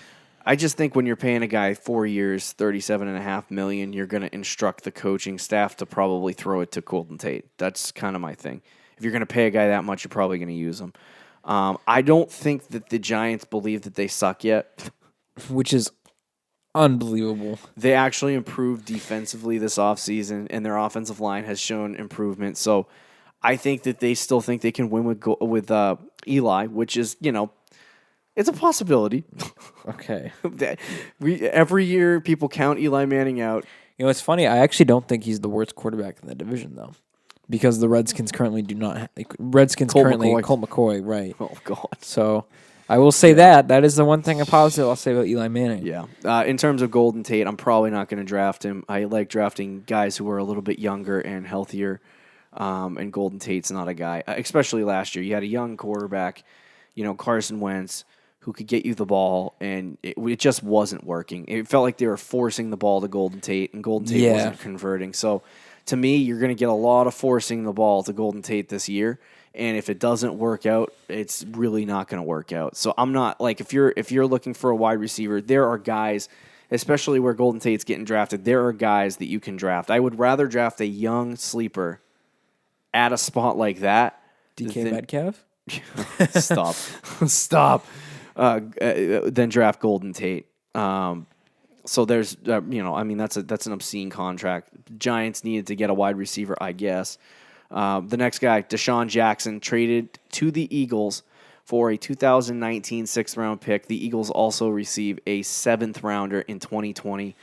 I just think when you're paying a guy 4 years, $37.5 million, you're going to instruct the coaching staff to probably throw it to Golden Tate. That's kind of my thing. If you're going to pay a guy that much, you're probably going to use him. I don't think that the Giants believe that they suck yet. Which is unbelievable. They actually improved defensively this offseason, and their offensive line has shown improvement. So I think that they still think they can win with Eli, which is, it's a possibility. Okay. Every year, people count Eli Manning out. It's funny. I actually don't think he's the worst quarterback in the division, though, because the Redskins currently do not have... Colt McCoy, right. Oh, God. So I will say that is the one thing positive I'll say about Eli Manning. Yeah. In terms of Golden Tate, I'm probably not going to draft him. I like drafting guys who are a little bit younger and healthier, and Golden Tate's not a guy, especially last year. You had a young quarterback, Carson Wentz, who could get you the ball, and it just wasn't working. It felt like they were forcing the ball to Golden Tate, and Golden Tate wasn't converting. So, to me, you're going to get a lot of forcing the ball to Golden Tate this year, and if it doesn't work out, it's really not going to work out. So, I'm not, like, if you're looking for a wide receiver, there are guys, especially where Golden Tate's getting drafted, there are guys that you can draft. I would rather draft a young sleeper at a spot like that. DK Metcalf? Stop. Then draft Golden Tate. So there's, that's an obscene contract. Giants needed to get a wide receiver, I guess. The next guy, DeSean Jackson, traded to the Eagles for a 2019 6th-round pick. The Eagles also receive a 7th-rounder in 2020.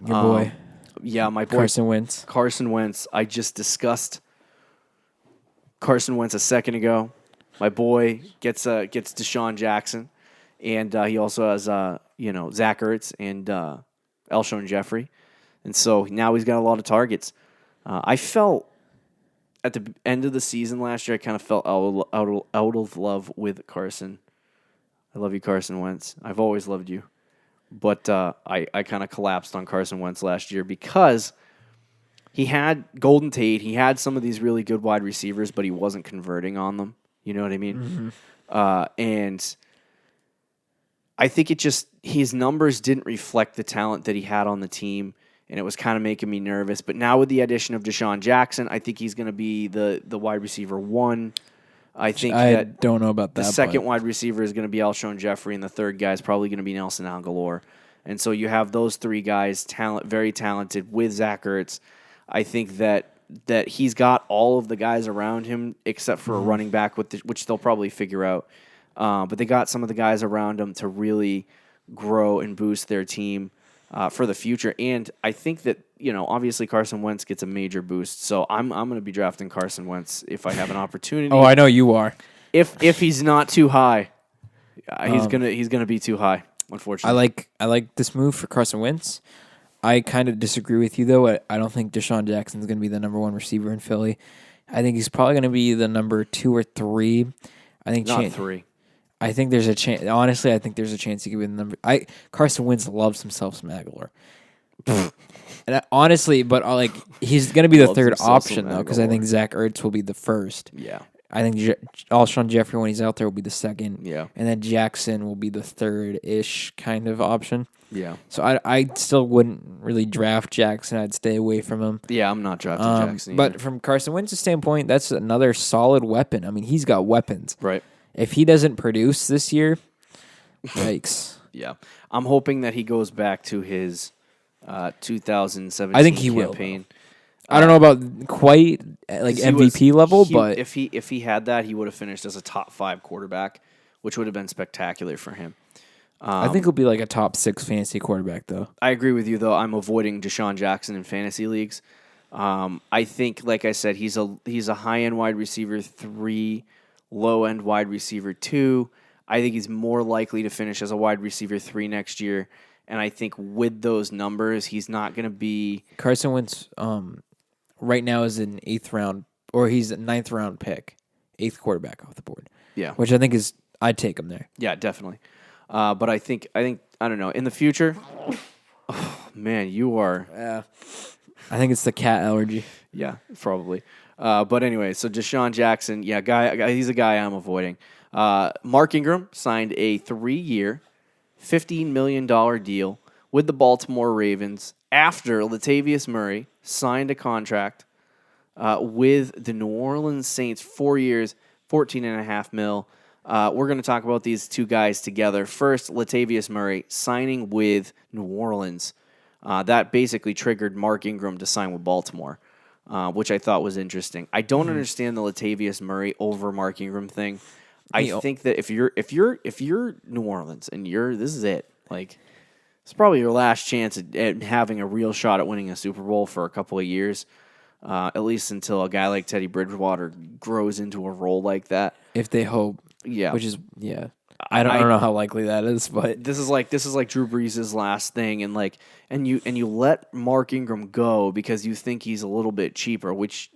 Your boy. Yeah, my boy. Carson Wentz. I just discussed Carson Wentz a second ago. My boy gets DeSean Jackson. And he also has, Zach Ertz and Alshon Jeffrey. And so now he's got a lot of targets. I felt at the end of the season last year, I kind of felt out of love with Carson. I love you, Carson Wentz. I've always loved you. But I kind of collapsed on Carson Wentz last year because he had Golden Tate. He had some of these really good wide receivers, but he wasn't converting on them. You know what I mean? Mm-hmm. And I think his numbers didn't reflect the talent that he had on the team, and it was kind of making me nervous. But now with the addition of DeSean Jackson, I think he's going to be the wide receiver 1. I don't know about that. The second wide receiver is going to be Alshon Jeffrey, and the third guy is probably going to be Nelson Aguilar. And so you have those 3 guys, very talented, with Zach Ertz. I think that he's got all of the guys around him except for a running back, which they'll probably figure out. But they got some of the guys around them to really grow and boost their team for the future. And I think that, obviously Carson Wentz gets a major boost. So I'm going to be drafting Carson Wentz if I have an opportunity. Oh, I know you are. If he's not too high, he's gonna be too high, unfortunately. I like this move for Carson Wentz. I kind of disagree with you, though. I don't think DeSean Jackson's going to be the number 1 receiver in Philly. I think he's probably going to be the number 2 or 3. I think not 3. I think there's a chance. Honestly, I think there's a chance he could be the number. Carson Wentz loves himself some Aguilar. And honestly, but he's going to be the third option though, because I think Zach Ertz will be the first. Yeah. I think Alshon Jeffrey, when he's out there, will be the second. Yeah. And then Jackson will be the third-ish kind of option. Yeah. So I still wouldn't really draft Jackson. I'd stay away from him. Yeah, I'm not drafting Jackson either. But from Carson Wentz's standpoint, that's another solid weapon. I mean, he's got weapons. Right. If he doesn't produce this year, yikes. Yeah. I'm hoping that he goes back to his 2017 I think he campaign. will. I don't know about quite MVP level, but if he had that, he would have finished as a top 5 quarterback, which would have been spectacular for him. I think he'll be like a top 6 fantasy quarterback, though. I agree with you, though. I'm avoiding DeSean Jackson in fantasy leagues. I think, like I said, he's a high-end wide receiver 3, low-end wide receiver 2. I think he's more likely to finish as a wide receiver 3 next year. And I think with those numbers, he's not going to be... Carson Wentz right now is an 8th round, or he's a 9th round pick, 8th quarterback off the board. Yeah. Which I think I'd take him there. Yeah, definitely. But I think, I don't know, in the future, oh, man, you are... I think it's the cat allergy. Yeah, probably. But anyway, so DeSean Jackson, he's a guy I'm avoiding. Mark Ingram signed a 3-year, $15 million deal with the Baltimore Ravens after Latavious Murray signed a contract with the New Orleans Saints, 4 years, $14.5 million. We're going to talk about these two guys together. First, Latavious Murray signing with New Orleans. That basically triggered Mark Ingram to sign with Baltimore, which I thought was interesting. I don't understand the Latavious Murray over Mark Ingram thing. I think that if you're New Orleans and this is it, like it's probably your last chance at having a real shot at winning a Super Bowl for a couple of years, at least until a guy like Teddy Bridgewater grows into a role like that. If they hope, which is I don't know how likely that is, but this is like Drew Brees' last thing, and you let Mark Ingram go because you think he's a little bit cheaper, which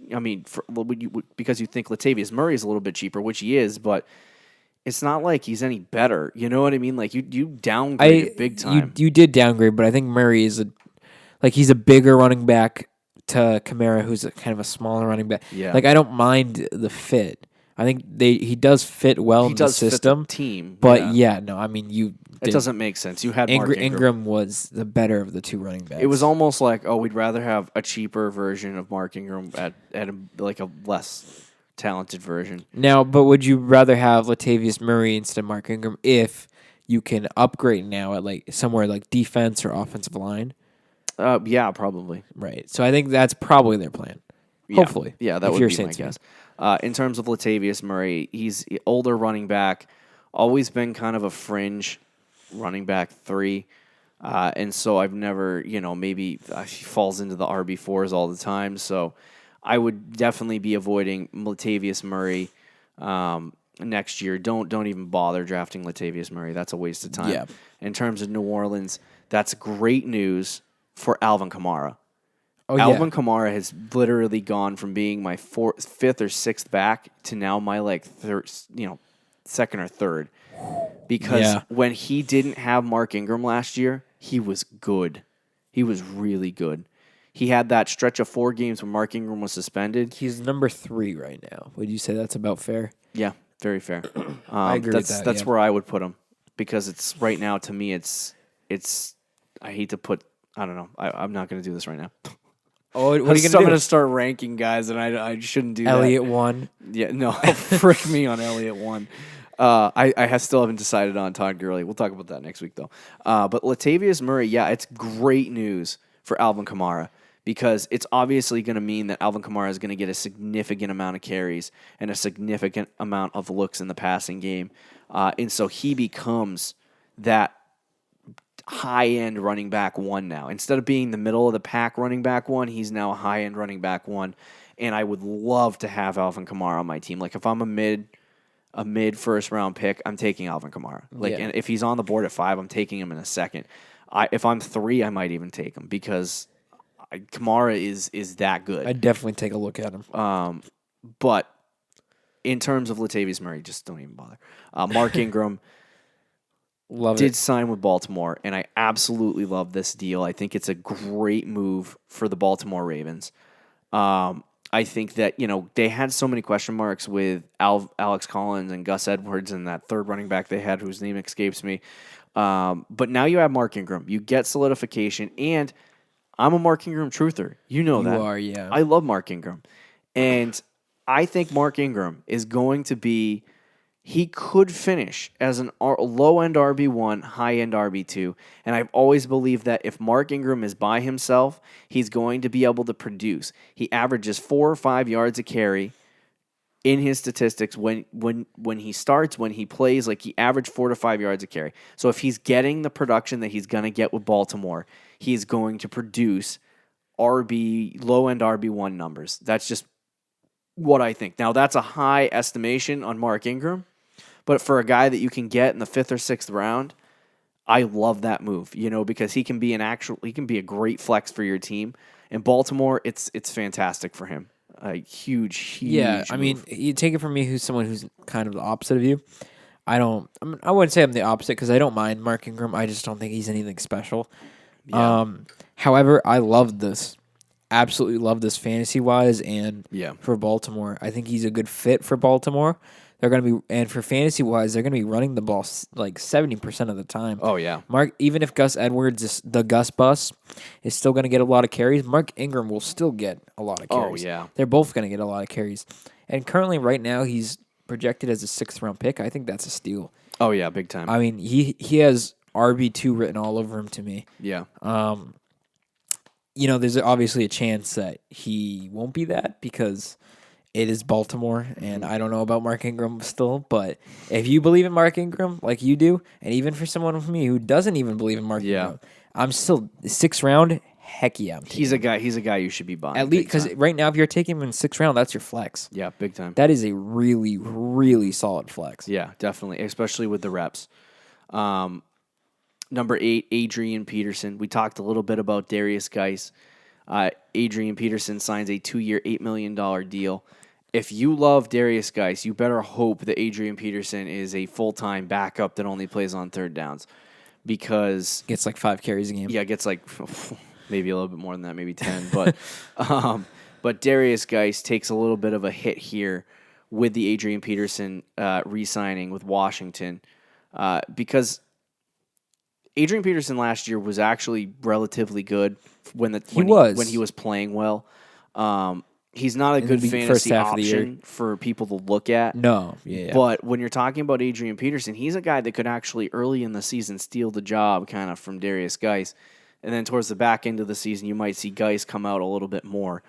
because you think Latavious Murray is a little bit cheaper, which he is, but it's not like he's any better. You know what I mean? Like you downgraded big time. You did downgrade, but I think Murray is he's a bigger running back to Kamara, who's kind of a smaller running back. Yeah. Like I don't mind the fit. I think he does fit well in the system. Fit the team. But it doesn't make sense. You had Mark Ingram was the better of the two running backs. It was almost like, we'd rather have a cheaper version of Mark Ingram at a less talented version. Now, but would you rather have Latavious Murray instead of Mark Ingram if you can upgrade now at somewhere like defense or offensive line? Yeah, probably. Right. So I think that's probably their plan. Hopefully. Yeah, that would be my guess. In terms of Latavious Murray, he's older running back, always been kind of a fringe running back 3. And so I've never, maybe he falls into the RB4s all the time. So I would definitely be avoiding Latavious Murray next year. Don't even bother drafting Latavious Murray. That's a waste of time. Yeah. In terms of New Orleans, that's great news for Alvin Kamara. Alvin Kamara has literally gone from being my 5th or 6th back to now my second or third. Because when he didn't have Mark Ingram last year, he was good. He was really good. He had that stretch of 4 games when Mark Ingram was suspended. He's number 3 right now. Would you say that's about fair? Yeah, very fair. I agree with that. That's where I would put him because it's right now to me. It's. I hate to put. I don't know. I'm not going to do this right now. Oh, what are you going to do? I'm going to start ranking guys, and I shouldn't do Elliott that. 1. Yeah, no, frick me on Elliott 1. I still haven't decided on Todd Gurley. We'll talk about that next week, though. But Latavious Murray, it's great news for Alvin Kamara because it's obviously going to mean that Alvin Kamara is going to get a significant amount of carries and a significant amount of looks in the passing game. And so he becomes that high-end running back 1 now. Instead of being the middle-of-the-pack running back 1, he's now a high-end running back 1. And I would love to have Alvin Kamara on my team. Like, if I'm a mid first-round pick, I'm taking Alvin Kamara. And if he's on the board at 5, I'm taking him in a second. If I'm 3, I might even take him because Kamara is that good. I'd definitely take a look at him. But in terms of Latavious Murray, just don't even bother. Mark Ingram did sign with Baltimore, and I absolutely love this deal. I think it's a great move for the Baltimore Ravens. I think that, they had so many question marks with Alex Collins and Gus Edwards and that third running back they had whose name escapes me. But now you have Mark Ingram. You get solidification, and I'm a Mark Ingram truther. You know that. You are, yeah. I love Mark Ingram. And I think Mark Ingram is going to be, he could finish as a low-end RB1, high-end RB2. And I've always believed that if Mark Ingram is by himself, he's going to be able to produce. He averages 4 or 5 yards a carry in his statistics when he starts, when he plays, like he averaged 4 to 5 yards a carry. So if he's getting the production that he's going to get with Baltimore, he's going to produce low-end RB1 numbers. That's just what I think. Now, that's a high estimation on Mark Ingram, but for a guy that you can get in the 5th or 6th round, I love that move, because he can be a great flex for your team. In Baltimore, it's fantastic for him. A huge Yeah, I mean, you take it from me, who's someone who's kind of the opposite of you. I wouldn't say I'm the opposite because I don't mind Mark Ingram. I just don't think he's anything special. Yeah. However, I love this. Absolutely love this fantasy-wise and for Baltimore. I think he's a good fit for Baltimore. They're going to be, and for fantasy-wise, they're going to be running the ball like 70% of the time. Oh, yeah. Even if Gus Edwards is the Gus bus, is still going to get a lot of carries, Mark Ingram will still get a lot of carries. Oh, yeah. They're both going to get a lot of carries. And currently, right now, he's projected as a 6th-round pick. I think that's a steal. Oh, yeah, big time. I mean, he has RB2 written all over him to me. Yeah. There's obviously a chance that he won't be that because it is Baltimore, and I don't know about Mark Ingram still. But if you believe in Mark Ingram like you do, and even for someone like me who doesn't even believe in Mark Ingram, I'm still 6th round. Heck yeah, he's a guy you should be buying. At least because right now, if you're taking him in 6th round, that's your flex. Yeah, big time. That is a really, really solid flex. Yeah, definitely, especially with the reps. Number 8, Adrian Peterson. We talked a little bit about Darius Geis. Adrian Peterson signs a 2-year, $8 million deal. If you love Darius Geis, you better hope that Adrian Peterson is a full-time backup that only plays on 3rd downs because... Gets like 5 carries a game. Yeah, gets like maybe a little bit more than that, maybe 10. But Darius Geis takes a little bit of a hit here with the Adrian Peterson re-signing with Washington because... Adrian Peterson last year was actually relatively good when he was playing well. He's not a good fantasy option for people to look at. No, yeah. But when you're talking about Adrian Peterson, he's a guy that could actually early in the season steal the job kind of from Darius Geis. And then towards the back end of the season, you might see Geis come out a little bit more.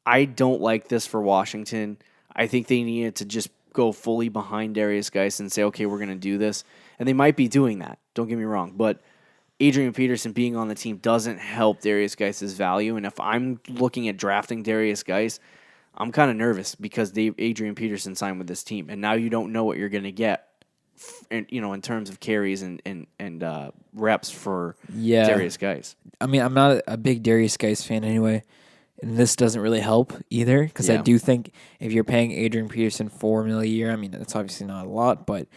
I don't like this for Washington. I think they needed to just go fully behind Darius Geis and say, okay, we're going to do this. And they might be doing that. Don't get me wrong. But Adrian Peterson being on the team doesn't help Darius Geis' value. And if I'm looking at drafting Darius Geis, I'm kind of nervous because Adrian Peterson signed with this team. And now you don't know what you're going to get in terms of carries and reps for Darius Geis. I mean, I'm not a big Darius Geis fan anyway. And this doesn't really help either because I do think if you're paying Adrian Peterson $4 million a year, I mean, that's obviously not a lot, but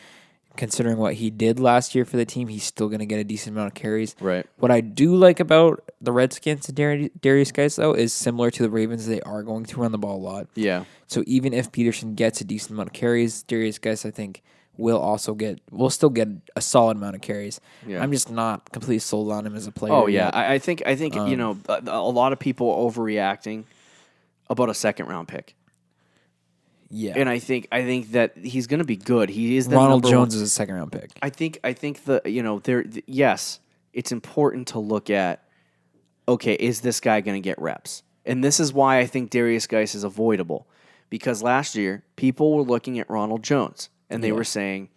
considering what he did last year for the team, he's still going to get a decent amount of carries. Right. What I do like about the Redskins and Darius Geis, though, is similar to the Ravens. They are going to run the ball a lot. Yeah. So even if Peterson gets a decent amount of carries, Darius Geis, I think, will still get a solid amount of carries. Yeah. I'm just not completely sold on him as a player. Oh, yeah. I think a lot of people are overreacting about a 2nd-round pick. Yeah, and I think that he's going to be good. He is the Ronald Jones is a 2nd-round pick. I think yes, it's important to look at. Okay, is this guy going to get reps? And this is why I think Darius Geis is avoidable, because last year people were looking at Ronald Jones and they were saying,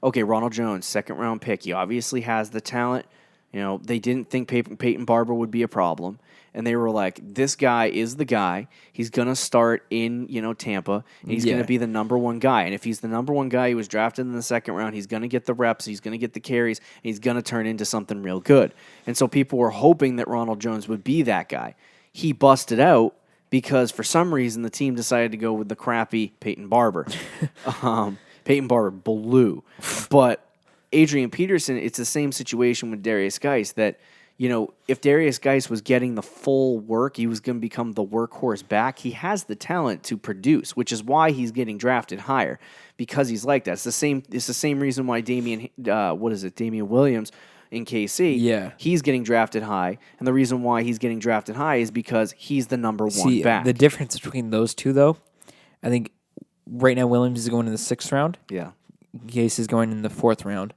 okay, Ronald Jones, 2nd-round pick. He obviously has the talent. They didn't think Peyton Barber would be a problem. And they were like, this guy is the guy. He's going to start in, Tampa. And he's going to be the number 1 guy. And if he's the number 1 guy, he was drafted in the 2nd round, he's going to get the reps, he's going to get the carries, and he's going to turn into something real good. And so people were hoping that Ronald Jones would be that guy. He busted out, because for some reason the team decided to go with the crappy Peyton Barber. Peyton Barber blew. But Adrian Peterson, it's the same situation with Darius Geis that, if Darius Geis was getting the full work, he was going to become the workhorse back. He has the talent to produce, which is why he's getting drafted higher, because he's like that. It's the same reason why Damian Williams in KC, he's getting drafted high, and the reason why he's getting drafted high is because he's the number one back. The difference between those two, though, I think right now Williams is going in the 6th round. Yeah. Geis is going in the 4th round.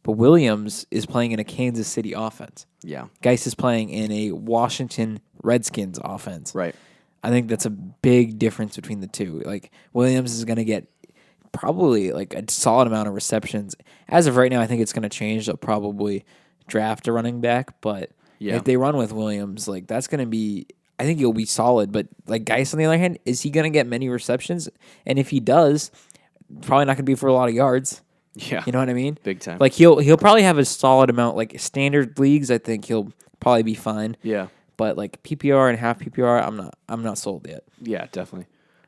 But Williams is playing in a Kansas City offense. Yeah. Geis is playing in a Washington Redskins offense. Right. I think that's a big difference between the two. Like, Williams is going to get probably like a solid amount of receptions. As of right now, I think it's going to change. They'll probably draft a running back, but if they run with Williams, like, that's going to be, I think he'll be solid. But like Geis, on the other hand, is he going to get many receptions? And if he does, probably not going to be for a lot of yards. Yeah. You know what I mean? Big time. Like, he'll probably have a solid amount. Like, standard leagues, I think he'll probably be fine. Yeah. But like PPR and half PPR, I'm not sold yet. Yeah, definitely.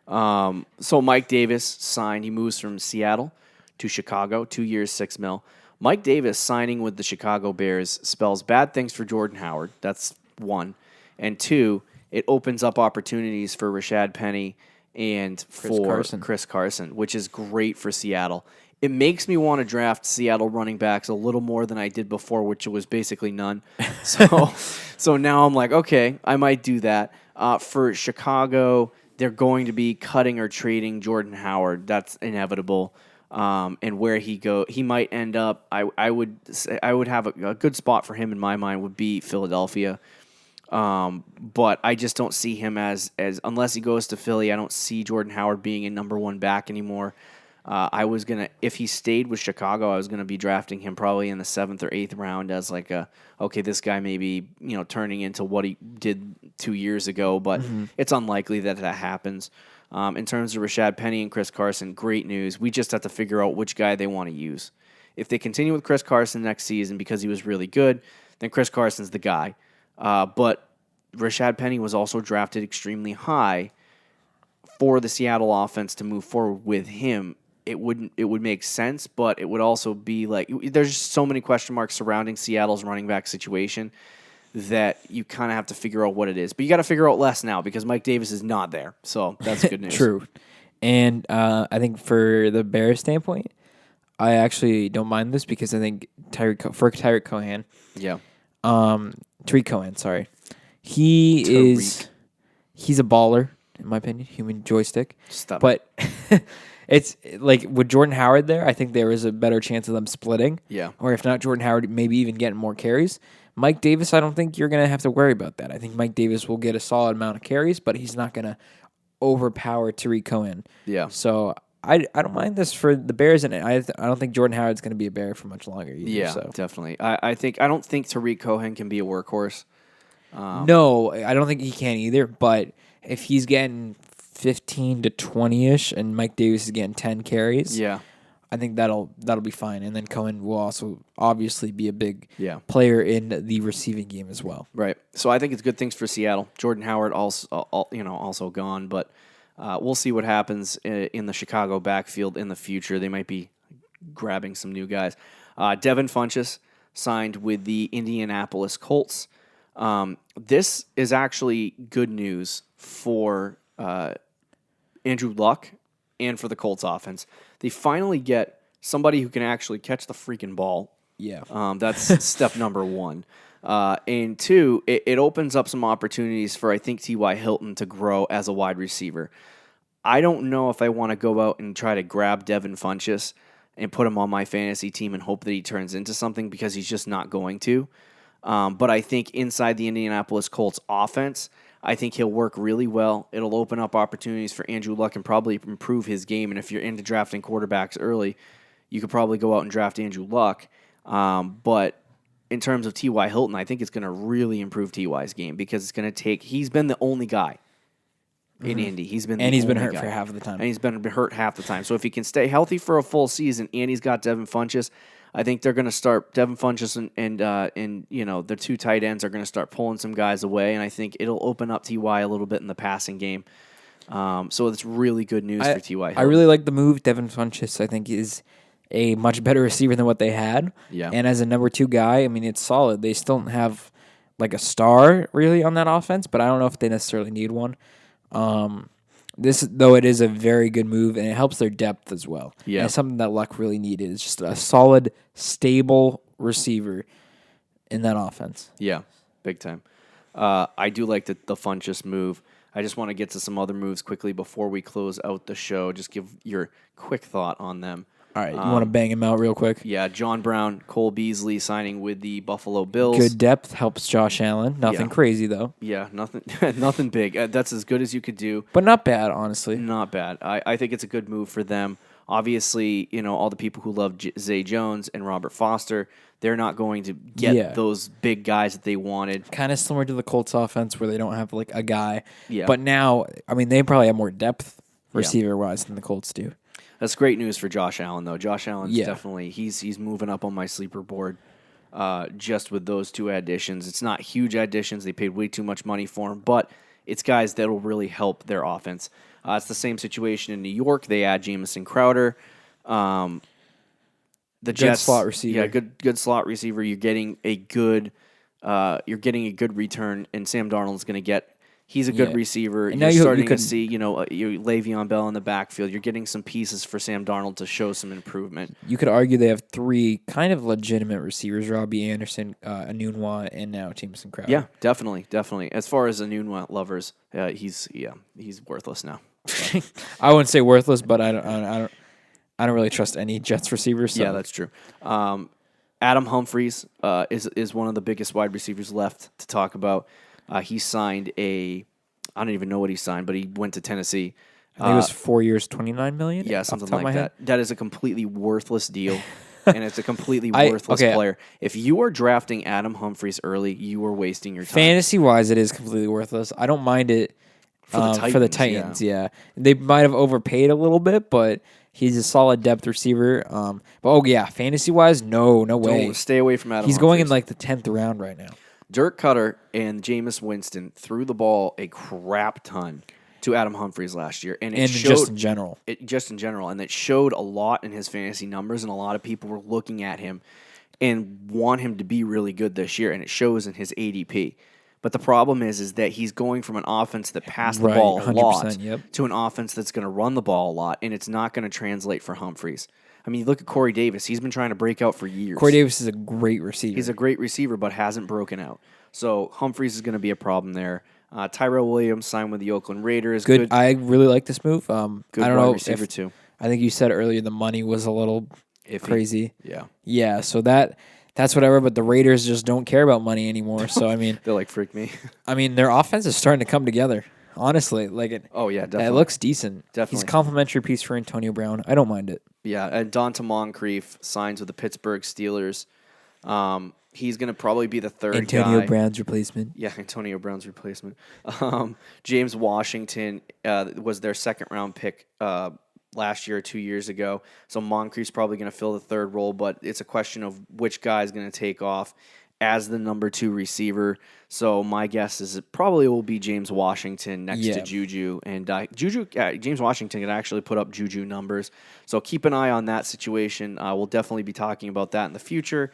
So Mike Davis signed. He moves from Seattle to Chicago, 2 years, $6 million. Mike Davis signing with the Chicago Bears spells bad things for Jordan Howard. That's one. And two, it opens up opportunities for Rashad Penny and Chris Carson, which is great for Seattle. It makes me want to draft Seattle running backs a little more than I did before, which was basically none. So now I'm like, okay, I might do that. For Chicago, they're going to be cutting or trading Jordan Howard. That's inevitable. And where he might end up, I would have a good spot for him in my mind would be Philadelphia. But I just don't see him as unless he goes to Philly, I don't see Jordan Howard being a number one back anymore. If he stayed with Chicago, I was gonna be drafting him probably in the 7th or 8th round as like this guy may be turning into what he did 2 years ago, but it's unlikely that happens. In terms of Rashad Penny and Chris Carson, great news. We just have to figure out which guy they want to use. If they continue with Chris Carson next season because he was really good, then Chris Carson's the guy. But Rashad Penny was also drafted extremely high for the Seattle offense to move forward with him. It would make sense, but it would also be like there's just so many question marks surrounding Seattle's running back situation that you kind of have to figure out what it is. But you got to figure out less now because Mike Davis is not there. So that's good news. True. And I think for the Bears standpoint, I actually don't mind this because I think Tyreek Cohen. Yeah. Tyreek Cohen, sorry. He's a baller, in my opinion, human joystick. But it's like with Jordan Howard there, I think there is a better chance of them splitting. Yeah. Or if not, Jordan Howard maybe even getting more carries. Mike Davis, I don't think you're going to have to worry about that. I think Mike Davis will get a solid amount of carries, but he's not going to overpower Tyreek Cohen. Yeah. So I don't mind this for the Bears, and I don't think Jordan Howard's going to be a Bear for much longer either. Yeah, so. Definitely. I don't think Tyreek Cohen can be a workhorse. No, I don't think he can either, but if he's getting 15 to 20-ish and Mike Davis is getting 10 carries, I think that'll be fine. And then Cohen will also obviously be a big player in the receiving game as well. Right. So I think it's good things for Seattle. Jordan Howard also gone, but we'll see what happens in the Chicago backfield in the future. They might be grabbing some new guys. Devin Funchess signed with the Indianapolis Colts. This is actually good news for Andrew Luck and for the Colts offense. They finally get somebody who can actually catch the freaking ball. Yeah. That's step number one. And two, it opens up some opportunities for, I think, T.Y. Hilton to grow as a wide receiver. I don't know if I want to go out and try to grab Devin Funchess and put him on my fantasy team and hope that he turns into something because he's just not going to. But I think inside the Indianapolis Colts offense, I think he'll work really well. It'll open up opportunities for Andrew Luck and probably improve his game. And if you're into drafting quarterbacks early, you could probably go out and draft Andrew Luck. But in terms of T.Y. Hilton, I think it's going to really improve T.Y.'s game because it's going to take – he's been the only guy in Indy. He's been and he's been hurt guy. for half of the time. And he's been hurt half the time. So if he can stay healthy for a full season, and he's got Devin Funchess, I think they're going to start Devin Funchess and their two tight ends are going to start pulling some guys away, and I think it'll open up Ty a little bit in the passing game. So it's really good news for Ty Hill. I really like the move. Devin Funchess, I think, is a much better receiver than what they had. Yeah. And as a number 2 guy, I mean, it's solid. They still don't have like a star really on that offense, but I don't know if they necessarily need one. This, though, it is a very good move, and it helps their depth as well. Yeah. And it's something that Luck really needed. It's just a solid, stable receiver in that offense. Yeah, big time. I do like the Funchess move. I just want to get to some other moves quickly before we close out the show. Just give your quick thought on them. All right, you want to bang him out real quick? Yeah, John Brown, Cole Beasley signing with the Buffalo Bills. Good depth helps Josh Allen. Nothing crazy, though. Yeah, nothing nothing big. That's as good as you could do. But not bad, honestly. Not bad. I think it's a good move for them. Obviously, all the people who love Zay Jones and Robert Foster, they're not going to get those big guys that they wanted. Kind of similar to the Colts offense where they don't have like a guy. Yeah. But now, I mean, they probably have more depth receiver-wise than the Colts do. That's great news for Josh Allen, though. Josh Allen's definitely he's moving up on my sleeper board just with those two additions. It's not huge additions. They paid way too much money for him, but it's guys that will really help their offense. It's the same situation in New York. They add Jamison Crowder. The Jets, good slot receiver. Yeah, good slot receiver. You're getting a good return, and Sam Darnold's going to get. He's a good receiver. And you're starting to see, Le'Veon Bell in the backfield. You're getting some pieces for Sam Darnold to show some improvement. You could argue they have 3 kind of legitimate receivers: Robbie Anderson, Anunwa, and now Jamison Crowder. Yeah, definitely. As far as Anunwa lovers, he's worthless now. I wouldn't say worthless, but I don't really trust any Jets receivers. So. Yeah, that's true. Adam Humphries is one of the biggest wide receivers left to talk about. He signed I don't even know what he signed, but he went to Tennessee. I think it was 4 years, $29 million. Yeah, something like that. That is a completely worthless deal, and it's a completely worthless player. If you are drafting Adam Humphries early, you are wasting your time. Fantasy-wise, it is completely worthless. I don't mind it for the Titans. Yeah. They might have overpaid a little bit, but he's a solid depth receiver. Fantasy-wise, no way. Stay away from Adam He's Humphries. going in like the 10th round right now. Dirk Cutter and Jameis Winston threw the ball a crap ton to Adam Humphries last year, and just in general. And it showed a lot in his fantasy numbers, and a lot of people were looking at him and want him to be really good this year, and it shows in his ADP. But the problem is that he's going from an offense that passed the ball a lot to an offense that's going to run the ball a lot, and it's not going to translate for Humphries. I mean, look at Corey Davis. He's been trying to break out for years. Corey Davis is a great receiver. He's a great receiver, but hasn't broken out. So Humphries is going to be a problem there. Tyrelle Williams signed with the Oakland Raiders. Good. I really like this move. Good I don't wide know receiver too. I think you said earlier the money was a little crazy. Yeah. Yeah, so that's whatever, but the Raiders just don't care about money anymore. So, I mean... They're like, freak me. I mean, their offense is starting to come together. Honestly, definitely. It looks decent. Definitely. He's a complimentary piece for Antonio Brown. I don't mind it. Yeah, and Donta Moncrief signs with the Pittsburgh Steelers. He's going to probably be the third Antonio Brown's replacement. Yeah, Antonio Brown's replacement. James Washington was their second-round pick last year or 2 years ago. So Moncrief's probably going to fill the third role, but it's a question of which guy is going to take off as the number 2 receiver. So my guess is it probably will be James Washington next to Juju. And James Washington can actually put up Juju numbers. So keep an eye on that situation. We'll definitely be talking about that in the future.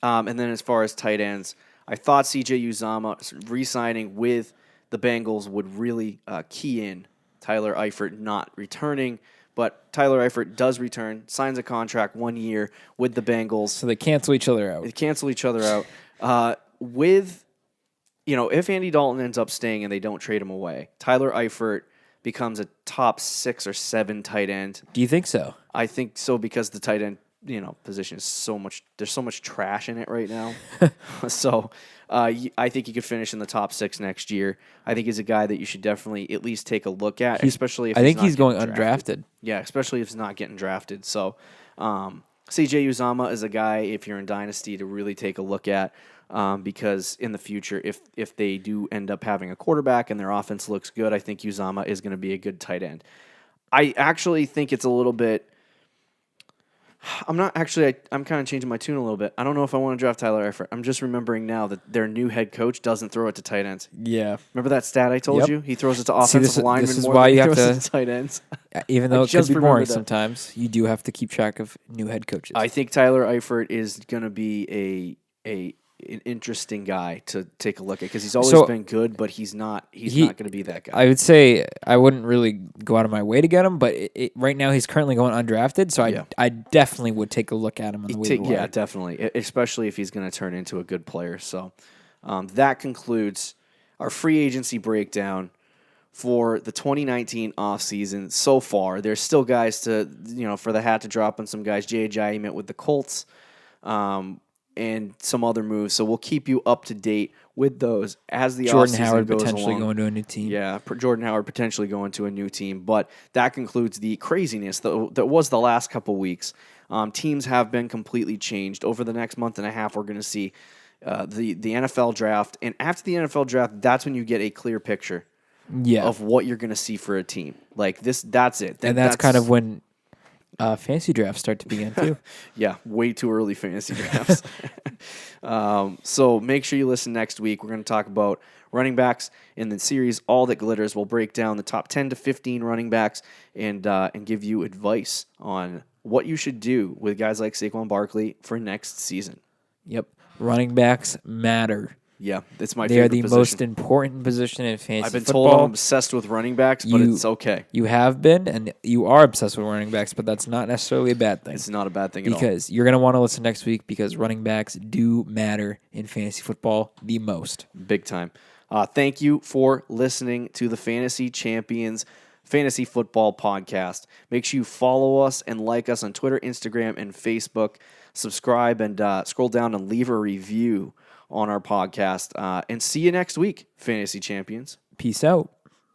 And then as far as tight ends, I thought C.J. Uzomah re-signing with the Bengals would really key in Tyler Eifert not returning. But Tyler Eifert does return, signs a contract 1 year with the Bengals. So they cancel each other out. If Andy Dalton ends up staying and they don't trade him away, Tyler Eifert becomes a top 6 or 7 tight end. Do you think so? I think so because the tight end position is there's so much trash in it right now. So I think he could finish in the top 6 next year. I think he's a guy that you should definitely at least take a look at, especially if he's going undrafted. Yeah, especially if he's not getting drafted. So C.J. Uzomah is a guy, if you're in Dynasty, to really take a look at. because in the future, if they do end up having a quarterback and their offense looks good, I think Uzomah is going to be a good tight end. I actually think it's a little bit. I'm kind of changing my tune a little bit. I don't know if I want to draft Tyler Eifert. I'm just remembering now that their new head coach doesn't throw it to tight ends. Yeah. Remember that stat I told you? He throws it to offensive linemen this is more why than you he have throws it to tight ends. Even though it could be boring sometimes, you do have to keep track of new head coaches. I think Tyler Eifert is going to be an interesting guy to take a look at because he's always been good, but he's not going to be that guy. I would say I wouldn't really go out of my way to get him, but right now he's currently going undrafted, so I definitely would take a look at him on the waiver wire. Yeah, definitely, especially if he's going to turn into a good player. So that concludes our free agency breakdown for the 2019 offseason so far. There's still guys for the hat to drop on some guys. Jay Ajayi met with the Colts. And some other moves. So we'll keep you up to date with those as the offseason goes along. Jordan Howard potentially going to a new team. Yeah, Jordan Howard potentially going to a new team. But that concludes the craziness that was the last couple weeks. Teams have been completely changed. Over the next month and a half, we're going to see the NFL draft. And after the NFL draft, that's when you get a clear picture of what you're going to see for a team. Like this, that's it. And that's kind of when fantasy drafts start to begin too. Yeah, way too early fantasy drafts. So make sure you listen next week. We're going to talk about running backs in the series All That Glitters. We'll break down the top 10 to 15 running backs and give you advice on what you should do with guys like Saquon Barkley for next season. Yep, running backs matter. Yeah, it's my favorite position. They are the most important position in fantasy I've been football. told I'm obsessed with running backs, but it's okay. You have been, and you are obsessed with running backs, but that's not necessarily a bad thing. It's not a bad thing at all. Because you're going to want to listen next week because running backs do matter in fantasy football the most. Big time. Thank you for listening to the Fantasy Champions Fantasy Football Podcast. Make sure you follow us and like us on Twitter, Instagram, and Facebook. Subscribe and scroll down and leave a review on our podcast. And see you next week, Fantasy Champions. Peace out.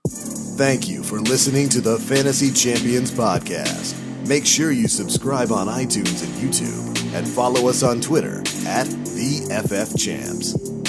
Thank you for listening to the Fantasy Champions Podcast. Make sure you subscribe on iTunes and YouTube and follow us on Twitter @TheFFChamps.